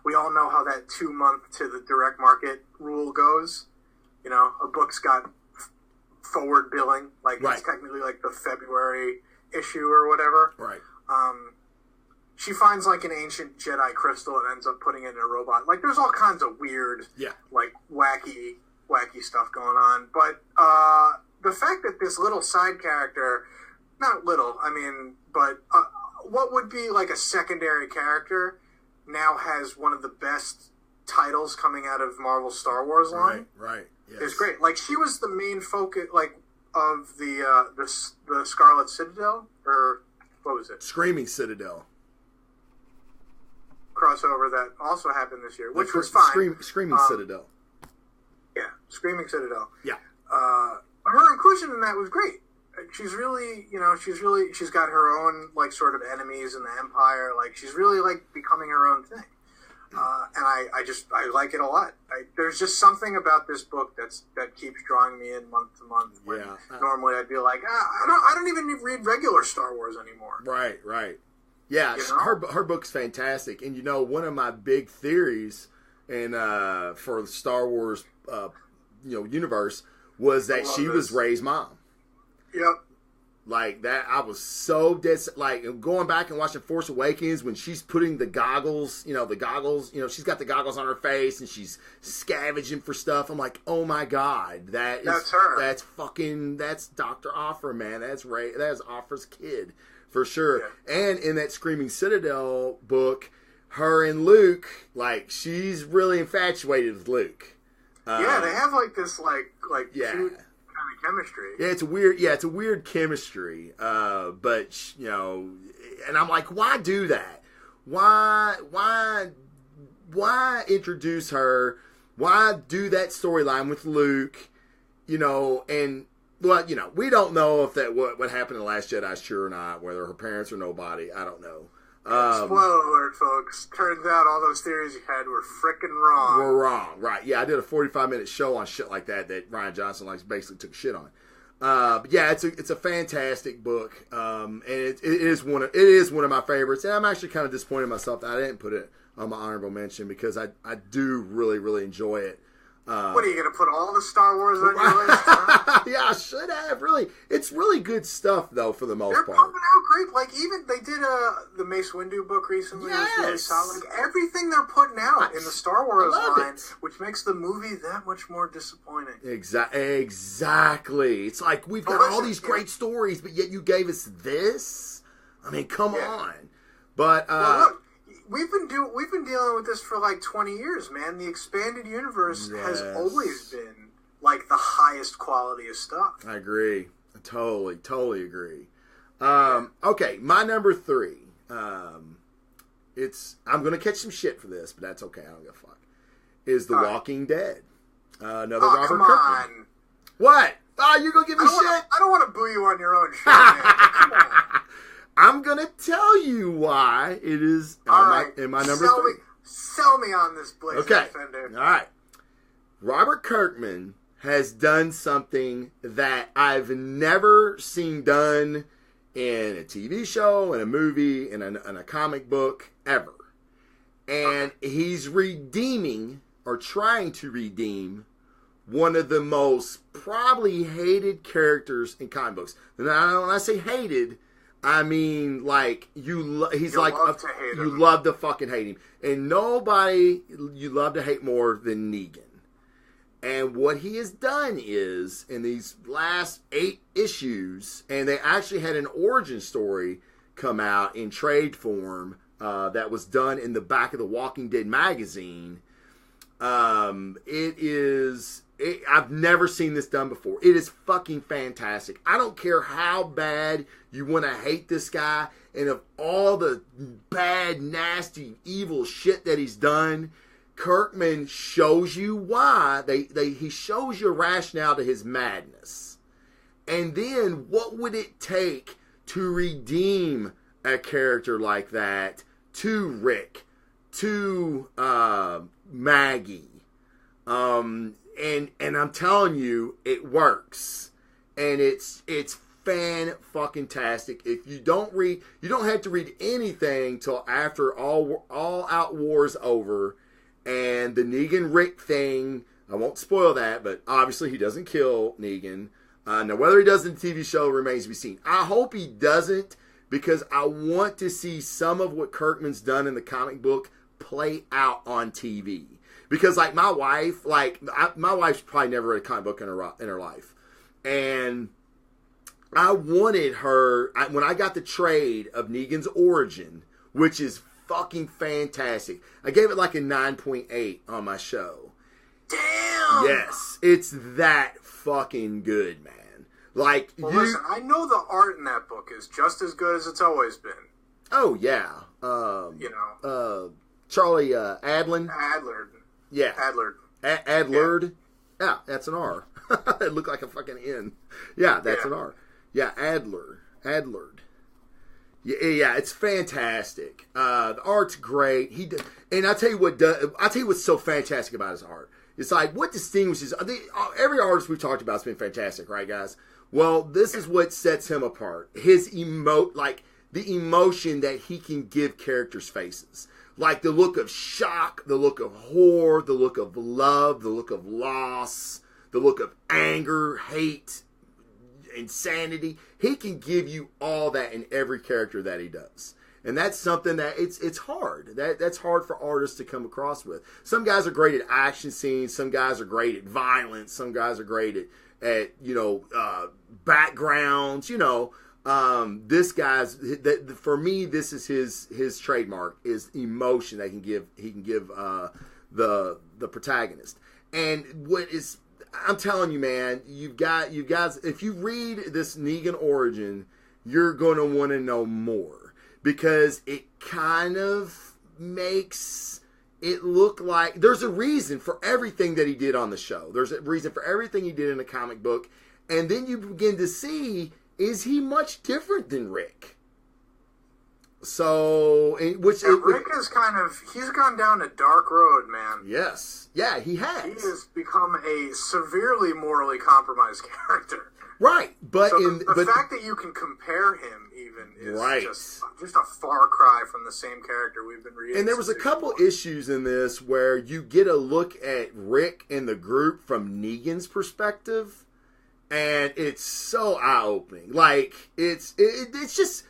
we all know how that 2-month to the direct market rule goes. A book's got forward billing, like it's technically like the February issue or whatever. Right. She finds like an ancient Jedi crystal and ends up putting it in a robot. Like there's all kinds of weird, like wacky stuff going on. But, the fact that this little side character, not little, but what would be like a secondary character now has one of the best titles coming out of Marvel's Star Wars line. Right. Yes. It's great. Like she was the main focus, like of the Scarlet Citadel, or what was it? Screaming Citadel crossover that also happened this year, which was fine. Screaming Citadel. Yeah, Screaming Citadel. Yeah. Her inclusion in that was great. She's really, she's got her own, like, sort of enemies in the Empire. Like, she's really, like, becoming her own thing. And I like it a lot. There's just something about this book that keeps drawing me in month to month. When normally I'd be like, I don't even read regular Star Wars anymore. Right. Yeah, her book's fantastic. And, one of my big theories for the Star Wars universe was that she was Rey's mom. Yep. Like that, I was so dead. Like going back and watching Force Awakens when she's putting the goggles, she's got the goggles on her face and she's scavenging for stuff. I'm like, oh my god, that's her. That's Dr. Aphra, man. That's Rey. That's Aphra's kid for sure. Yeah. And in that Screaming Citadel book, her and Luke, like she's really infatuated with Luke. They have like this like cute kind of chemistry. Yeah, it's a weird chemistry. But and I'm like, why do that? Why introduce her? Why do that storyline with Luke? And we don't know if that what happened in The Last Jedi is true or not. Whether her parents are nobody, I don't know. Spoiler alert, folks. Turns out all those theories you had were frickin' wrong. We're wrong, right. Yeah, I did a 45-minute show on shit like that Rian Johnson basically took shit on. But yeah, it's a fantastic book. And it is one of my favorites. And I'm actually kind of disappointed in myself that I didn't put it on my honorable mention because I do really, really enjoy it. What are you going to put all the Star Wars on your list? Huh? Yeah, I should have. Really, it's really good stuff though for the most part. They're pumping out great. Like even they did the Mace Windu book recently. Yes. It was really solid. Like, everything they're putting out in the Star Wars line, which makes the movie that much more disappointing. Exactly. It's like we've got all these great stories, but yet you gave us this. I mean, come on. But look, We've been dealing with this for like 20 years, man. The expanded universe has always been like the highest quality of stuff. I agree. I totally agree. Okay, my number 3. I'm gonna catch some shit for this, but that's okay. I don't give a fuck. Is The Walking Dead? Another Robert Kirkman. What? Oh, you're gonna give me shit? I don't want to boo you on your own show, man. Come on. I'm going to tell you why it is in my number 3. Sell me on this, Blaze Defender. All right. Robert Kirkman has done something that I've never seen done in a TV show, in a movie, in a comic book, ever. And he's redeeming, or trying to redeem, one of the most probably hated characters in comic books. Now, when I say hated, I mean, like, you love to fucking hate him. And nobody you love to hate more than Negan. And what he has done is, in these last 8 issues, and they actually had an origin story come out in trade form that was done in the back of the Walking Dead magazine. I've never seen this done before. It is fucking fantastic. I don't care how bad you want to hate this guy, and of all the bad, nasty, evil shit that he's done, Kirkman shows you why. He shows you a rationale to his madness. And then, what would it take to redeem a character like that to Rick, to Maggie? And I'm telling you, it works, and it's fan-fucking-tastic. If you don't read, you don't have to read anything till after all out war's over, and the Negan Rick thing. I won't spoil that, but obviously he doesn't kill Negan. Now whether he does in the TV show remains to be seen. I hope he doesn't, because I want to see some of what Kirkman's done in the comic book play out on TV. Because, like, my wife's probably never read a comic book in her life. And I wanted her, when I got the trade of Negan's origin, which is fucking fantastic, I gave it like a 9.8 on my show. Damn! Yes, it's that fucking good, man. Like, listen, I know the art in that book is just as good as it's always been. Oh, yeah. Charlie Adlard. Yeah. Adlard. Yeah, that's an R. It looked like a fucking N. Yeah, that's an R. Yeah, Adlard. Yeah, it's fantastic. The art's great. And I tell you what's so fantastic about his art. It's like, what distinguishes... every artist we've talked about has been fantastic, right, guys? Well, this is what sets him apart. His the emotion that he can give characters' faces. Like the look of shock, the look of horror, the look of love, the look of loss, the look of anger, hate, insanity. He can give you all that in every character that he does. And that's something that it's hard. That's hard for artists to come across with. Some guys are great at action scenes. Some guys are great at violence. Some guys are great at backgrounds. This guy's for me. This is his trademark is emotion that he can give the protagonist. And what is I'm telling you, man, you guys. If you read this Negan origin, you're going to want to know more. Because it kind of makes it look like there's a reason for everything that he did on the show. There's a reason for everything he did in the comic book. And then you begin to see, is he much different than Rick? So, Rick is he's gone down a dark road, man. Yes. Yeah, he has. He has become a severely morally compromised character. Right. But so the fact that you can compare him even is right. just a far cry from the same character we've been reading. And there was a couple issues in this where you get a look at Rick and the group from Negan's perspective, and it's so eye-opening. Like, it's just...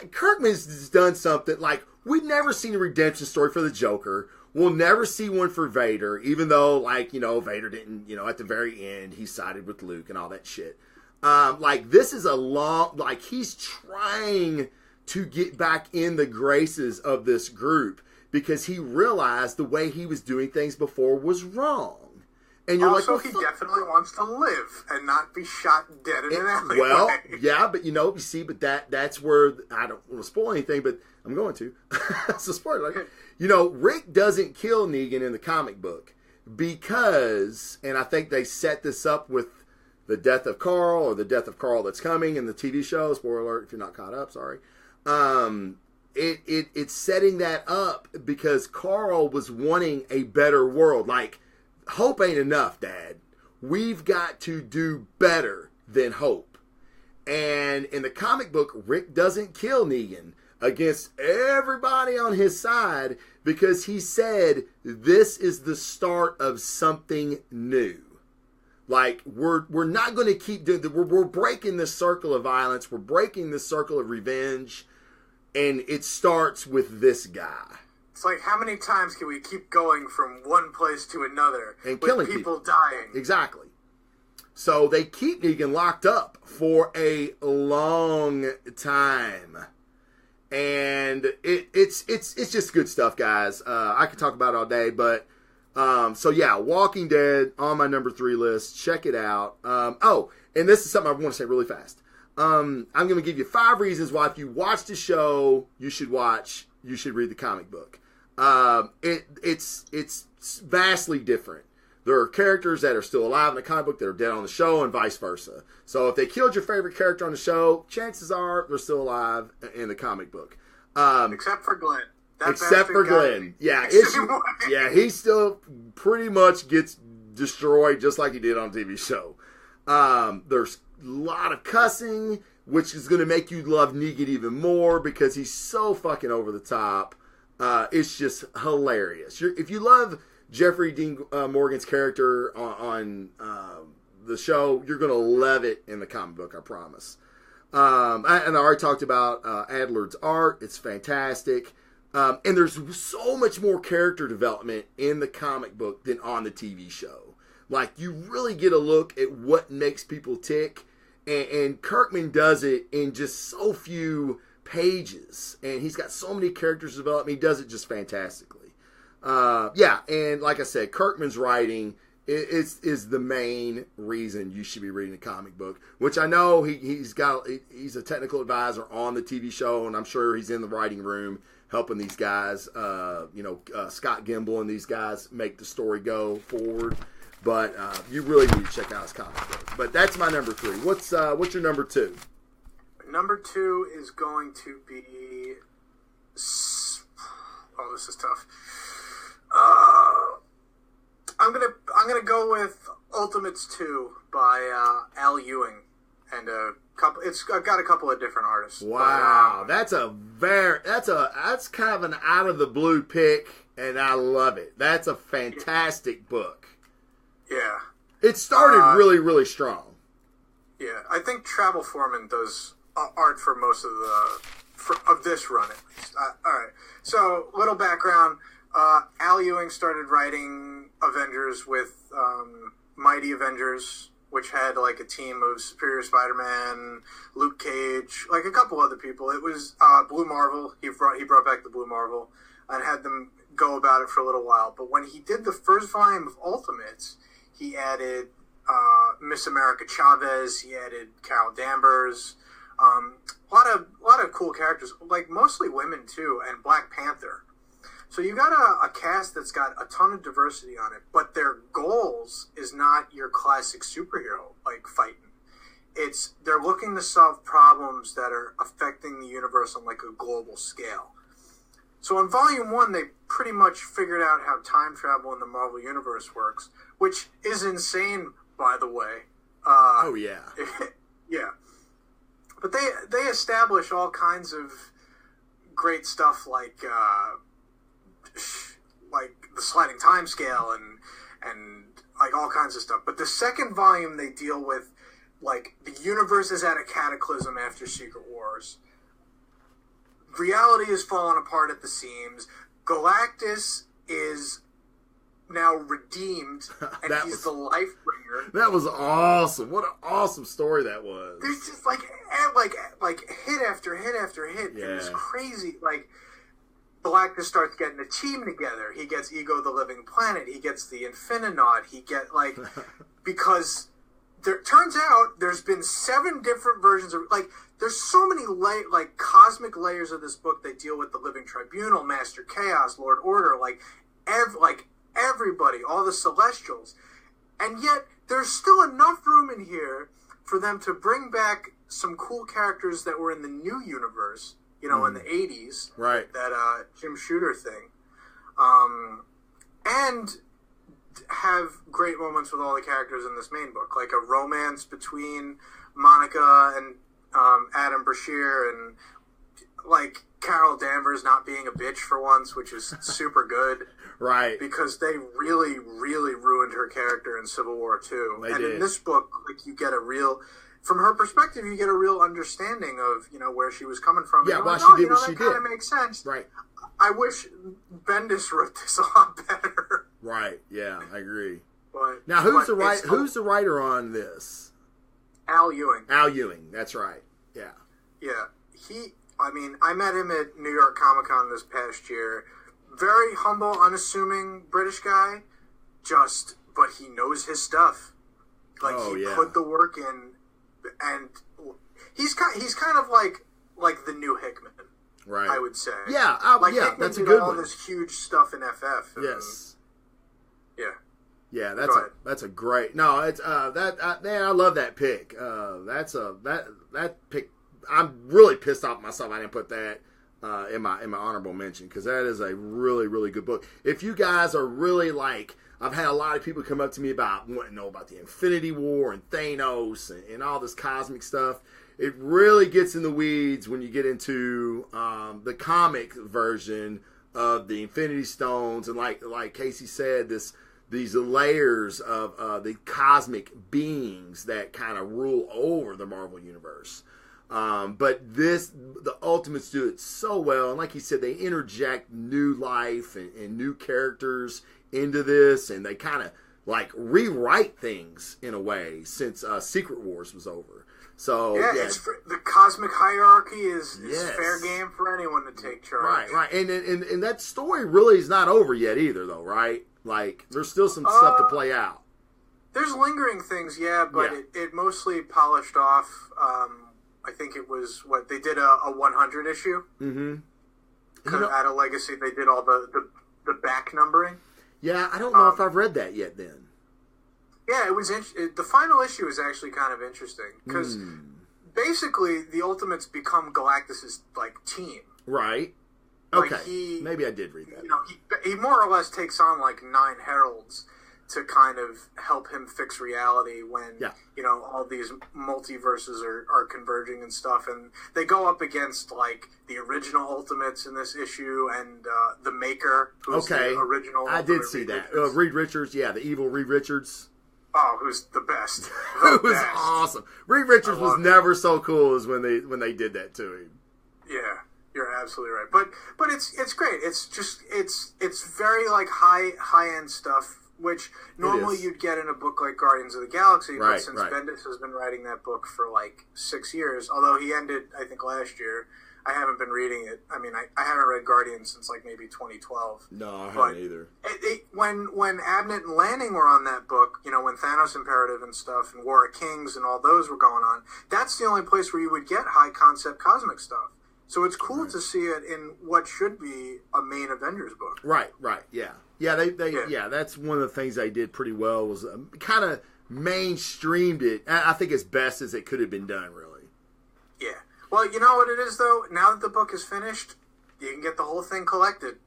Kirkman's done something, like, we've never seen a redemption story for the Joker. We'll never see one for Vader, even though, Vader didn't, at the very end, he sided with Luke and all that shit. This is he's trying to get back in the graces of this group because he realized the way he was doing things before was wrong. And you're also, he definitely wants to live and not be shot dead in an alleyway. Well, yeah, but that's where, I don't want to spoil anything, but I'm going to. So spoiler. Rick doesn't kill Negan in the comic book because, and I think they set this up with the death of Carl or the death of Carl that's coming in the TV show. Spoiler alert if you're not caught up, sorry. It's setting that up because Carl was wanting a better world. Like, hope ain't enough, Dad. We've got to do better than hope. And in the comic book, Rick doesn't kill Negan against everybody on his side because he said this is the start of something new. Like, we're not going to keep doing that. We're breaking this circle of violence. We're breaking this circle of revenge. And it starts with this guy. It's like, how many times can we keep going from one place to another and with killing people dying? Exactly. So they keep Negan locked up for a long time. And it's just good stuff, guys. I could talk about it all day, but Walking Dead on my number 3 list. Check it out. And this is something I want to say really fast. I'm going to give you 5 reasons why if you watch the show, you should read the comic book. It's vastly different. There are characters that are still alive in the comic book that are dead on the show and vice versa. So if they killed your favorite character on the show, chances are they're still alive in the comic book. Except for Glenn. Except for Glenn. Yeah, he still pretty much gets destroyed just like he did on the TV show. There's a lot of cussing, which is going to make you love Negan even more because he's so fucking over the top. It's just hilarious. If you love Jeffrey Dean Morgan's character on the show, you're going to love it in the comic book, I promise. And I already talked about Adler's art. It's fantastic. And there's so much more character development in the comic book than on the TV show. Like, you really get a look at what makes people tick. And Kirkman does it in just so few pages. And he's got so many characters developed. He does it just fantastically. And like I said, Kirkman's writing is the main reason you should be reading a comic book, which I know he's a technical advisor on the TV show, and I'm sure he's in the writing room helping these guys, Scott Gimble and these guys make the story go forward. But you really need to check out his comic book. But that's my number 3. What's your number 2? Number 2 is going to be... Oh, this is tough. I'm gonna go with Ultimates 2 by Al Ewing and a couple. It's got a couple of different artists. Wow, that's kind of an out of the blue pick, and I love it. That's a fantastic book. Yeah, It started really, really strong. Yeah, I think Travel Foreman does art for most of of this run, at least. All right. So, little background. Al Ewing started writing Avengers with Mighty Avengers, which had like a team of Superior Spider-Man, Luke Cage, like a couple other people. It was Blue Marvel. He brought back the Blue Marvel and had them go about it for a little while. But when he did the first volume of Ultimates, he added Miss America Chavez. He added Carol Danvers. A lot of cool characters, like mostly women too, and Black Panther. So you got a cast that's got a ton of diversity on it, but their goals is not your classic superhero like fighting. They're looking to solve problems that are affecting the universe on like a global scale. So in Volume 1, they pretty much figured out how time travel in the Marvel Universe works, which is insane, by the way. Oh, yeah. Yeah. But they establish all kinds of great stuff like the sliding time scale and like all kinds of stuff. But the second volume, they deal with like the universe is at a cataclysm after Secret Wars. Reality is falling apart at the seams. Galactus is now redeemed, and he's the life bringer. That was awesome. What an awesome story that was. There's just like hit after hit after hit. Yeah. It was crazy. Like Galactus starts getting a team together. He gets Ego the Living Planet. He gets the Infininaut. He get like because there turns out there's been 7 different versions of like. There's so many like cosmic layers of this book that deal with the Living Tribunal, Master Chaos, Lord Order, like everybody, all the Celestials, and yet there's still enough room in here for them to bring back some cool characters that were in the new universe, in the 80s, right? That Jim Shooter thing, and have great moments with all the characters in this main book, like a romance between Monica and Adam Brashear, and like Carol Danvers not being a bitch for once, which is super good. Right. Because they really, really ruined her character in Civil War 2. They did. In this book, like you get a real, from her perspective, you get a real understanding of, where she was coming from. Yeah, why she did what she did. That kind of makes sense. Right. I wish Bendis wrote this a lot better. Right. Yeah, I agree. But now, who's the writer on this? Al Ewing. Al Ewing, that's right. Yeah. Yeah. I met him at New York Comic Con this past year. Very humble, unassuming British guy. But he knows his stuff. Like, he put the work in, and he's kind of like the new Hickman. Right. I would say. Yeah. Hickman that's a did good all one. this huge stuff in FF. Yes. Yeah. Yeah, that's a great. No, it's man, I love that pick. That pick. I'm really pissed off at myself. I didn't put that in my honorable mention, because that is a really, really good book. If you guys are really like, I've had a lot of people come up to me about wanting to know about the Infinity War and Thanos and all this cosmic stuff. It really gets in the weeds when you get into the comic version of the Infinity Stones, and like Casey said, these layers of the cosmic beings that kind of rule over the Marvel Universe. But the Ultimates do it so well. And like he said, they interject new life and new characters into this. And they kind of like rewrite things in a way since Secret Wars was over. So yeah. The cosmic hierarchy is fair game for anyone to take charge. Right. And that story really is not over yet either, though, right? Like, there's still some stuff to play out. There's lingering things, but it mostly polished off. I think it was, they did a 100 issue. Mm-hmm. Out of Legacy, they did all the back numbering. Yeah, I don't know if I've read that yet then. Yeah, it was the final issue is actually kind of interesting, because basically the Ultimates become Galactus's, team. Right. Okay, maybe I did read that. He more or less takes on 9 heralds to kind of help him fix reality when all these multiverses are converging and stuff, and they go up against the original Ultimates in this issue and the Maker, who's the original. I did see that. Reed Richards, the evil Reed Richards. Oh, who's the best? It was awesome. Reed Richards was never so cool as when they did that to him. Yeah, you're absolutely right. But it's great. It's just it's very like high end stuff, which normally you'd get in a book like Guardians of the Galaxy. Right, but since Bendis has been writing that book for like 6 years, although he ended I think last year, I haven't been reading it. I mean, I haven't read Guardians since like maybe 2012. No, I haven't either. When Abnett and Lanning were on that book, you know, when Thanos Imperative and stuff and War of Kings and all those were going on, that's the only place where you would get high concept cosmic stuff. So it's cool to see it in what should be a main Avengers book. Right, yeah. Yeah, that's one of the things they did pretty well was kind of mainstreamed it. I think as best as it could have been done, really. Yeah. Well, you know what it is, though? Now that the book is finished, you can get the whole thing collected.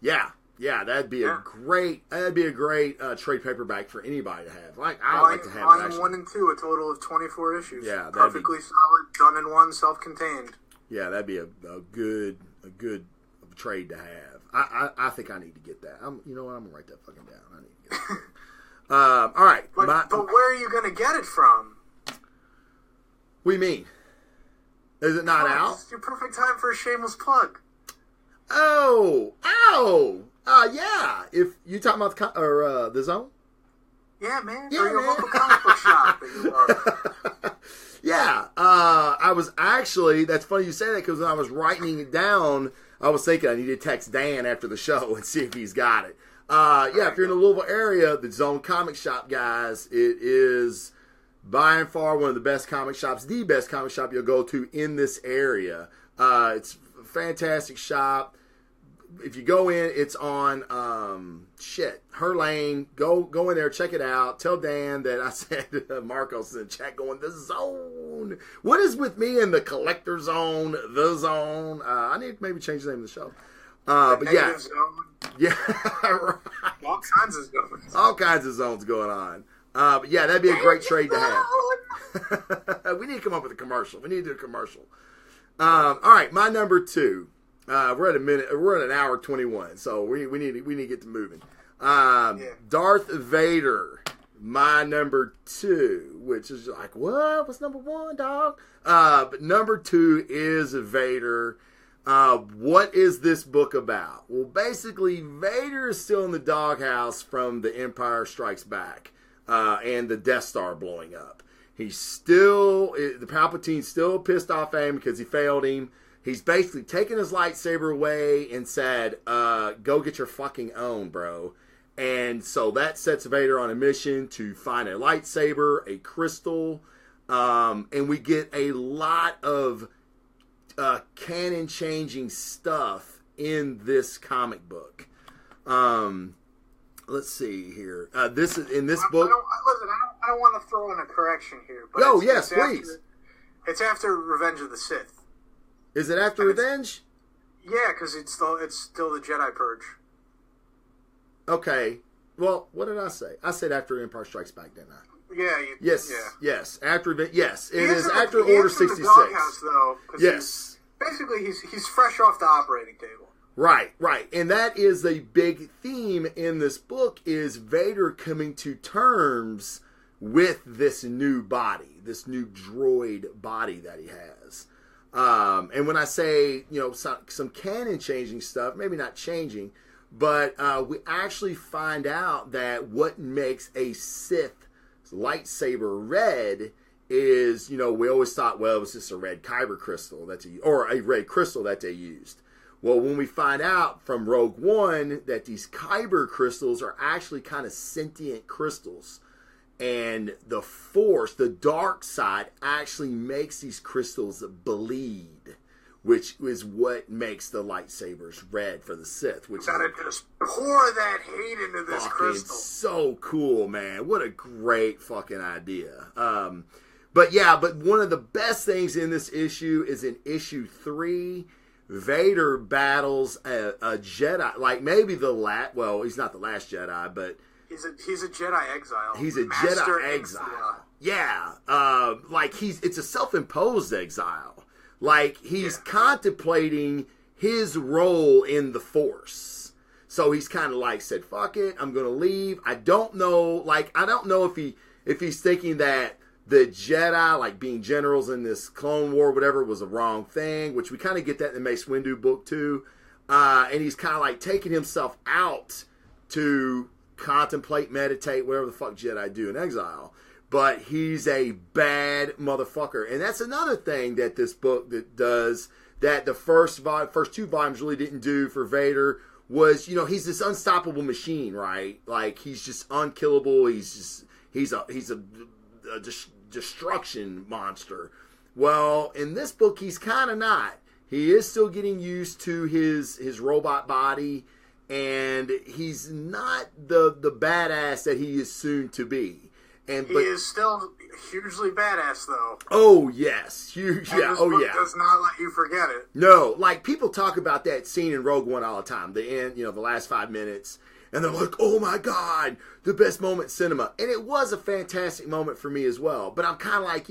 Yeah, that'd be a great trade paperback for anybody to have. Like I'd like to have volume 1 and 2, a total of 24 issues. Yeah, perfectly solid, done in one, self-contained. Yeah, that'd be a good trade to have. I think I need to get that. You know what? I'm gonna write that fucking down. I need to get that. All right, but where are you gonna get it from? What do you mean? Is it not out? It's your perfect time for a shameless plug. Yeah. If you talking about the Zone? Yeah, man. Yeah, or your local comic book shop that you love. Yeah. I was actually, that's funny you say that because when I was writing it down, I was thinking I need to text Dan after the show and see if he's got it. Yeah, if you're in the Louisville area, the Zone Comic Shop, guys, it is by and far one of the best comic shops, the best comic shop you'll go to in this area. It's a fantastic shop. If you go in, it's on her lane. Go in there, check it out. Tell Dan that I said Marcos in the chat going, the Zone. What is with me in the collector zone, the Zone? I need to maybe change the name of the show. But yeah. Zone. Yeah, right. All kinds of zones. All kinds of zones going on. But yeah, that'd be a great trade to have. We need to come up with a commercial. We need to do a commercial. All right, my number 2. We're at a minute. We're at an hour 21, so we need to get to moving. Darth Vader, my number 2, which is like what? What's number 1, dog? But number 2 is Vader. What is this book about? Well, basically, Vader is still in the doghouse from The Empire Strikes Back. And the Death Star blowing up. The Palpatine's still pissed off at him because he failed him. He's basically taken his lightsaber away and said, go get your fucking own, bro. And so that sets Vader on a mission to find a lightsaber, a crystal, and we get a lot of canon-changing stuff in this comic book. Let's see here. This is in this book. I don't want to throw in a correction here. But please. It's after Revenge of the Sith. Is it after Revenge? Yeah, because it's still the Jedi Purge. Okay. Well, what did I say? I said after Empire Strikes Back, didn't I? Yeah. Yes. After Revenge. Yes, it is after Order 66. Doghouse, though, yes. Basically, he's fresh off the operating table. Right. And that is a big theme in this book is Vader coming to terms with this new body, this new droid body that he has. And when I say, some canon-changing stuff, maybe not changing, but we actually find out that what makes a Sith lightsaber red is, we always thought, well, it was just a red kyber crystal or a red crystal that they used. Well, when we find out from Rogue One that these kyber crystals are actually kind of sentient crystals, and the Force, the dark side, actually makes these crystals bleed, which is what makes the lightsabers red for the Sith. Which gotta just pour that hate into this crystal. So cool, man! What a great fucking idea. But one of the best things in this issue is in issue 3. Vader battles a Jedi, like maybe well, he's not the last Jedi, but he's a Jedi exile. He's a Jedi exile. Yeah, it's a self-imposed exile. Like he's contemplating his role in the Force. So he's kind of like said, "Fuck it, I'm gonna leave." I don't know if he if he's thinking that the Jedi, like being generals in this Clone War, whatever, was a wrong thing, which we kind of get that in the Mace Windu book too. And he's kind of like taking himself out to contemplate, meditate, whatever the fuck Jedi do in exile. But he's a bad motherfucker. And that's another thing that this book that does that the first two volumes really didn't do for Vader was, he's this unstoppable machine, right? Like, he's just unkillable. He's a destruction monster. Well, in this book, he's kind of not. He is still getting used to his robot body, and he's not the badass that he is soon to be. He is still hugely badass, though. Oh, yes. Huge. And yeah. this Oh, book yeah. does not let you forget it. No. Like, people talk about that scene in Rogue One all the time. The end, the last 5 minutes. And they're like, oh, my God, the best moment in cinema. And it was a fantastic moment for me as well. But I'm kind of like,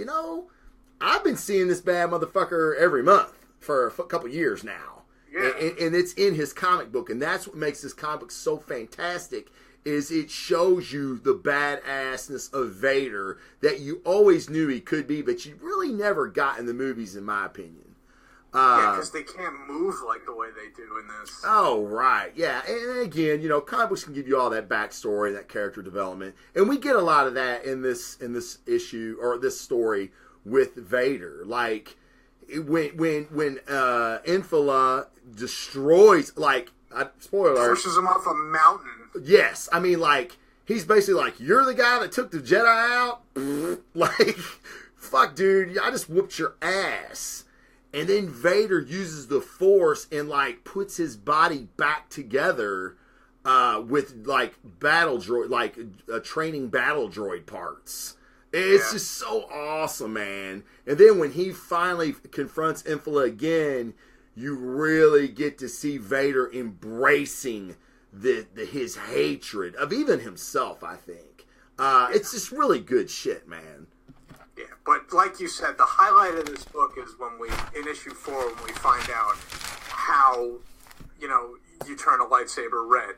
I've been seeing this bad motherfucker every month for a couple years now. Yeah. And it's in his comic book. And that's what makes this comic book so fantastic, is it shows you the badassness of Vader that you always knew he could be, but you really never got in the movies, in my opinion. Because they can't move like the way they do in this. Oh, right. Yeah. And again, comic books can give you all that backstory, that character development. And we get a lot of that in this issue, or this story with Vader. Like, when Infila destroys, spoiler alert. Pushes him off a mountain. Yes. I mean, he's basically like, you're the guy that took the Jedi out? Like, fuck, dude, I just whooped your ass. And then Vader uses the Force and, puts his body back together with, battle droid, training battle droid parts. It's just so awesome, man. And then when he finally confronts Infila again, you really get to see Vader embracing his hatred of even himself, I think. It's just really good shit, man. Yeah, but like you said, the highlight of this book is in issue 4, when we find out how, you turn a lightsaber red.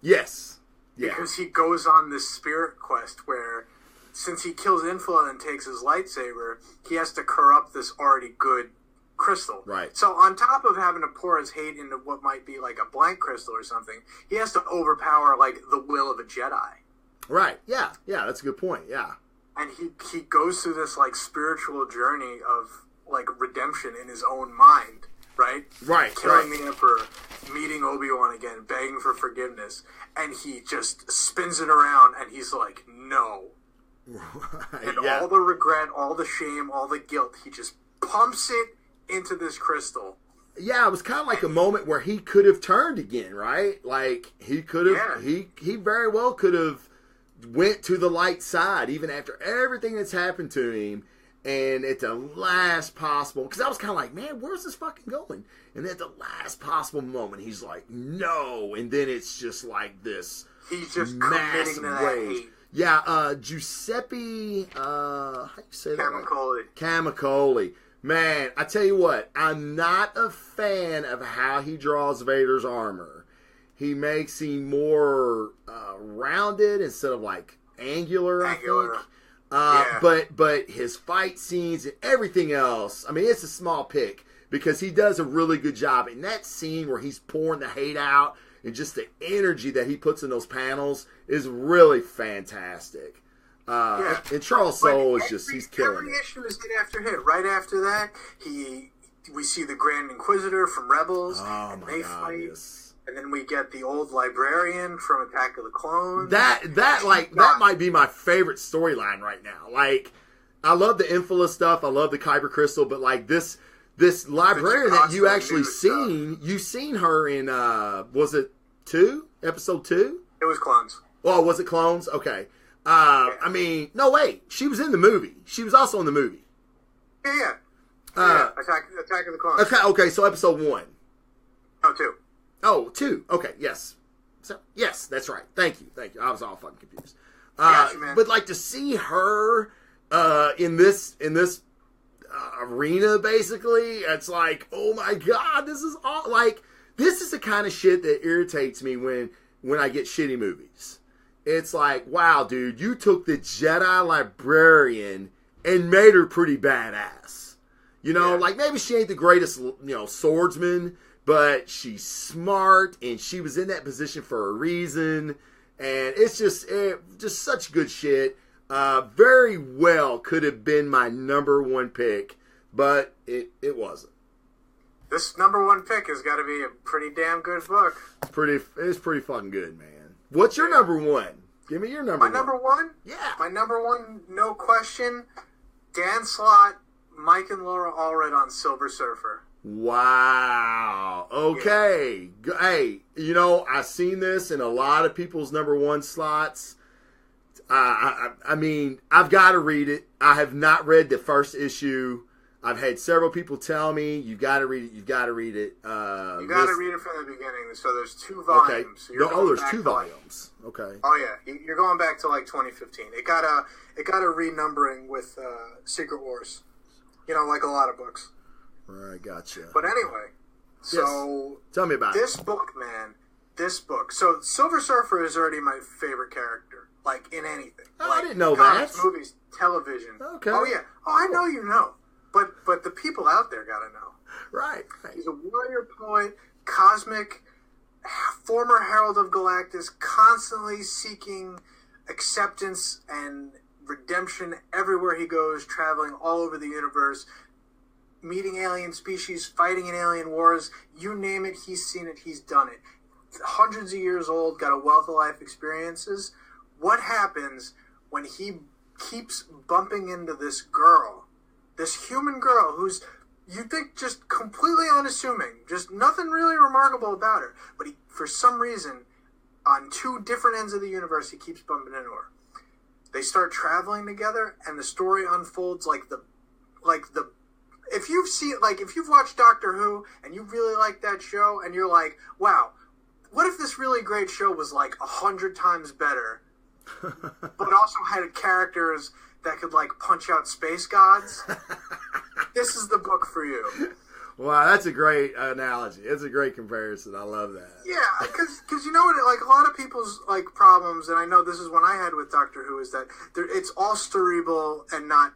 Yes. Yeah. Because he goes on this spirit quest where, since he kills Infila and takes his lightsaber, he has to corrupt this already good crystal. Right. So on top of having to pour his hate into what might be like a blank crystal or something, he has to overpower the will of a Jedi. Right. Yeah. Yeah. That's a good point. Yeah. And he goes through this spiritual journey of redemption in his own mind. Right. Right. Killing the Emperor, meeting Obi-Wan again, begging for forgiveness, and he just spins it around, and he's like, no. Right, and all the regret, all the shame, all the guilt, he just pumps it into this crystal. Yeah, it was kind of like a moment where he could have turned again, right? Like, he could have, he very well could have went to the light side, even after everything that's happened to him, and at the last possible, because I was kind of like, man, where's this fucking going? And at the last possible moment, he's like, no, and then it's just like this. He's just committing to that hate. Yeah, Giuseppe, how do you say that? Camicoli. Man, I tell you what, I'm not a fan of how he draws Vader's armor. He makes him more rounded instead of angular, I think. But his fight scenes and everything else, I mean, it's a small pick because he does a really good job. In that scene where he's pouring the hate out and just the energy that he puts in those panels is really fantastic. And Charles Soule is just, he's killing every it. Issue is hit after hit. Right after that, we see the Grand Inquisitor from Rebels, and they fight. Yes. And then we get the old librarian from Attack of the Clones. That might be my favorite storyline right now. I love the Infila stuff. I love the Kyber Crystal, but this librarian that you actually seen, you seen her in, was it 2? Episode 2? It was Clones. Oh, was it Clones? Okay. I mean, no, wait. She was in the movie. She was also in the movie. Yeah. Attack of the Clones. Okay, so episode 1. Oh, 2. Oh, 2. Okay, yes. So, yes, that's right. Thank you. I was all fucking confused. Gotcha, man. But to see her in this arena, basically, it's like, oh my god, this is all this is the kind of shit that irritates me when I get shitty movies. it's like, wow, dude, you took the Jedi librarian and made her pretty badass. You know, like maybe she ain't the greatest, swordsman, but she's smart and she was in that position for a reason. And it's just such good shit. Very well could have been my number one pick, but it wasn't. This number one pick has got to be a pretty damn good book. It's pretty fucking good, man. What's your number one? Give me your number one. My number one? Yeah. My number one, no question, Dan Slott, Mike and Laura Allred on Silver Surfer. Wow. Okay. Yeah. Hey, I've seen this in a lot of people's number one slots. I mean, I've got to read it. I have not read the first issue. I've had several people tell me, you've got to read it. You've got to read it. You got to read it from the beginning. So there's 2 volumes. Okay. So there's 2 volumes. Okay. Oh yeah, you're going back to like 2015. It got a renumbering with Secret Wars. Like a lot of books. Right, gotcha. But anyway, so yes. Tell me about this book, man. This book. So Silver Surfer is already my favorite character, like in anything. Oh, like, I didn't know comics, that. Movies, television. Okay. Oh yeah. Oh, I know you know. But the people out there gotta know. Right. He's a warrior poet, cosmic, former Herald of Galactus, constantly seeking acceptance and redemption everywhere he goes, traveling all over the universe, meeting alien species, fighting in alien wars. You name it, he's seen it, he's done it. Hundreds of years old, got a wealth of life experiences. What happens when he keeps bumping into this girl? This human girl who's, you think, just completely unassuming. Just nothing really remarkable about her. But for some reason, on 2 different ends of the universe, he keeps bumping into her. They start traveling together, and the story unfolds if you've watched Doctor Who, and you really like that show, and you're like, wow, what if this really great show was like 100 times better, but also had characters that could like punch out space gods? This is the book for you. Wow, that's a great analogy. It's a great comparison. I love that. Yeah, because you know what? Like a lot of people's like problems, and I know this is one I had with Doctor Who, is that it's all cerebral and not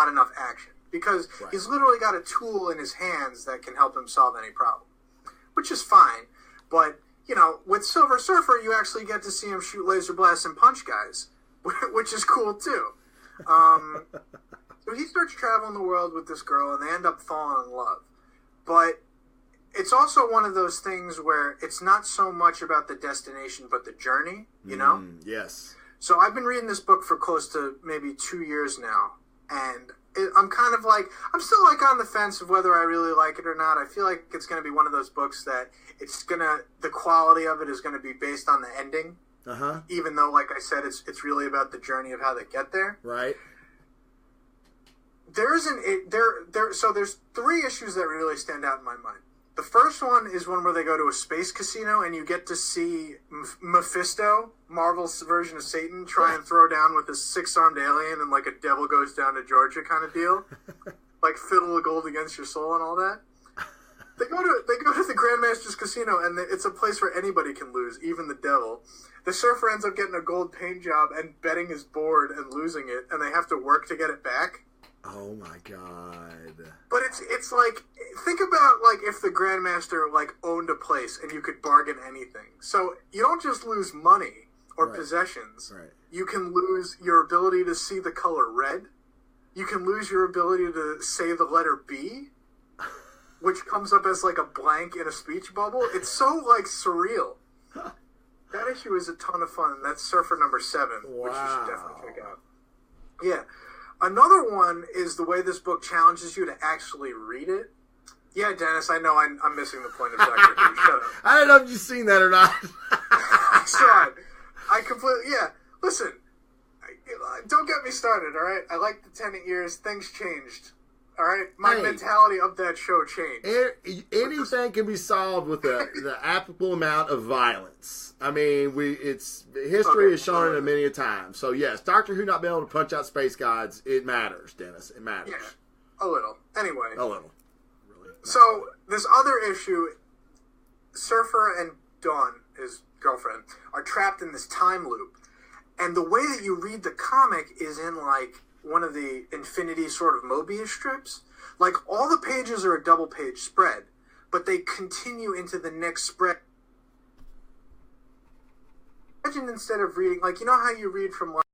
enough action. Because he's literally got a tool in his hands that can help him solve any problem, which is fine. But with Silver Surfer, you actually get to see him shoot laser blasts and punch guys, which is cool too. So he starts traveling the world with this girl, and they end up falling in love. But it's also one of those things where it's not so much about the destination, but the journey, Yes. So I've been reading this book for close to maybe 2 years now, and I'm kind of like, I'm still like on the fence of whether I really like it or not. I feel like it's going to be one of those books that the quality of it is going to be based on the ending. Uh-huh. Even though, like I said, it's really about the journey of how they get there. Right. So there's 3 issues that really stand out in my mind. The first one is one where they go to a space casino and you get to see Mephisto, Marvel's version of Satan, try and throw down with his 6-armed alien and like a devil goes down to Georgia kind of deal. Like fiddle of gold against your soul and all that. They go to the Grandmaster's Casino, and it's a place where anybody can lose, even the devil. The surfer ends up getting a gold paint job and betting his board and losing it, and they have to work to get it back. Oh my god! But it's like, think about like if the Grandmaster like owned a place and you could bargain anything. So you don't just lose money or possessions. Right. You can lose your ability to see the color red. You can lose your ability to say the letter B, which comes up as like a blank in a speech bubble. It's so like surreal. That issue is a ton of fun. That's Surfer number 7, which you should definitely check out. Yeah. Another one is the way this book challenges you to actually read it. Yeah, Dennis, I know I'm missing the point of Doctor Who. Shut up. I don't know if you've seen that or not. I saw it. I completely, yeah. Listen, don't get me started, all right? I like the Tennant years. Things changed. All right, my mentality of that show changed. Anything can be solved with the applicable amount of violence. I mean, history has shown it many a time. So yes, Doctor Who not being able to punch out space gods, it matters, Dennis. It matters. Yeah, a little. Anyway, a little. Really. So this other issue, Surfer and Dawn, his girlfriend, are trapped in this time loop. And the way that you read the comic is in like one of the Infinity sort of Mobius strips. Like all the pages are a double page spread, but they continue into the next spread. Imagine instead of reading, like, you know how you read from like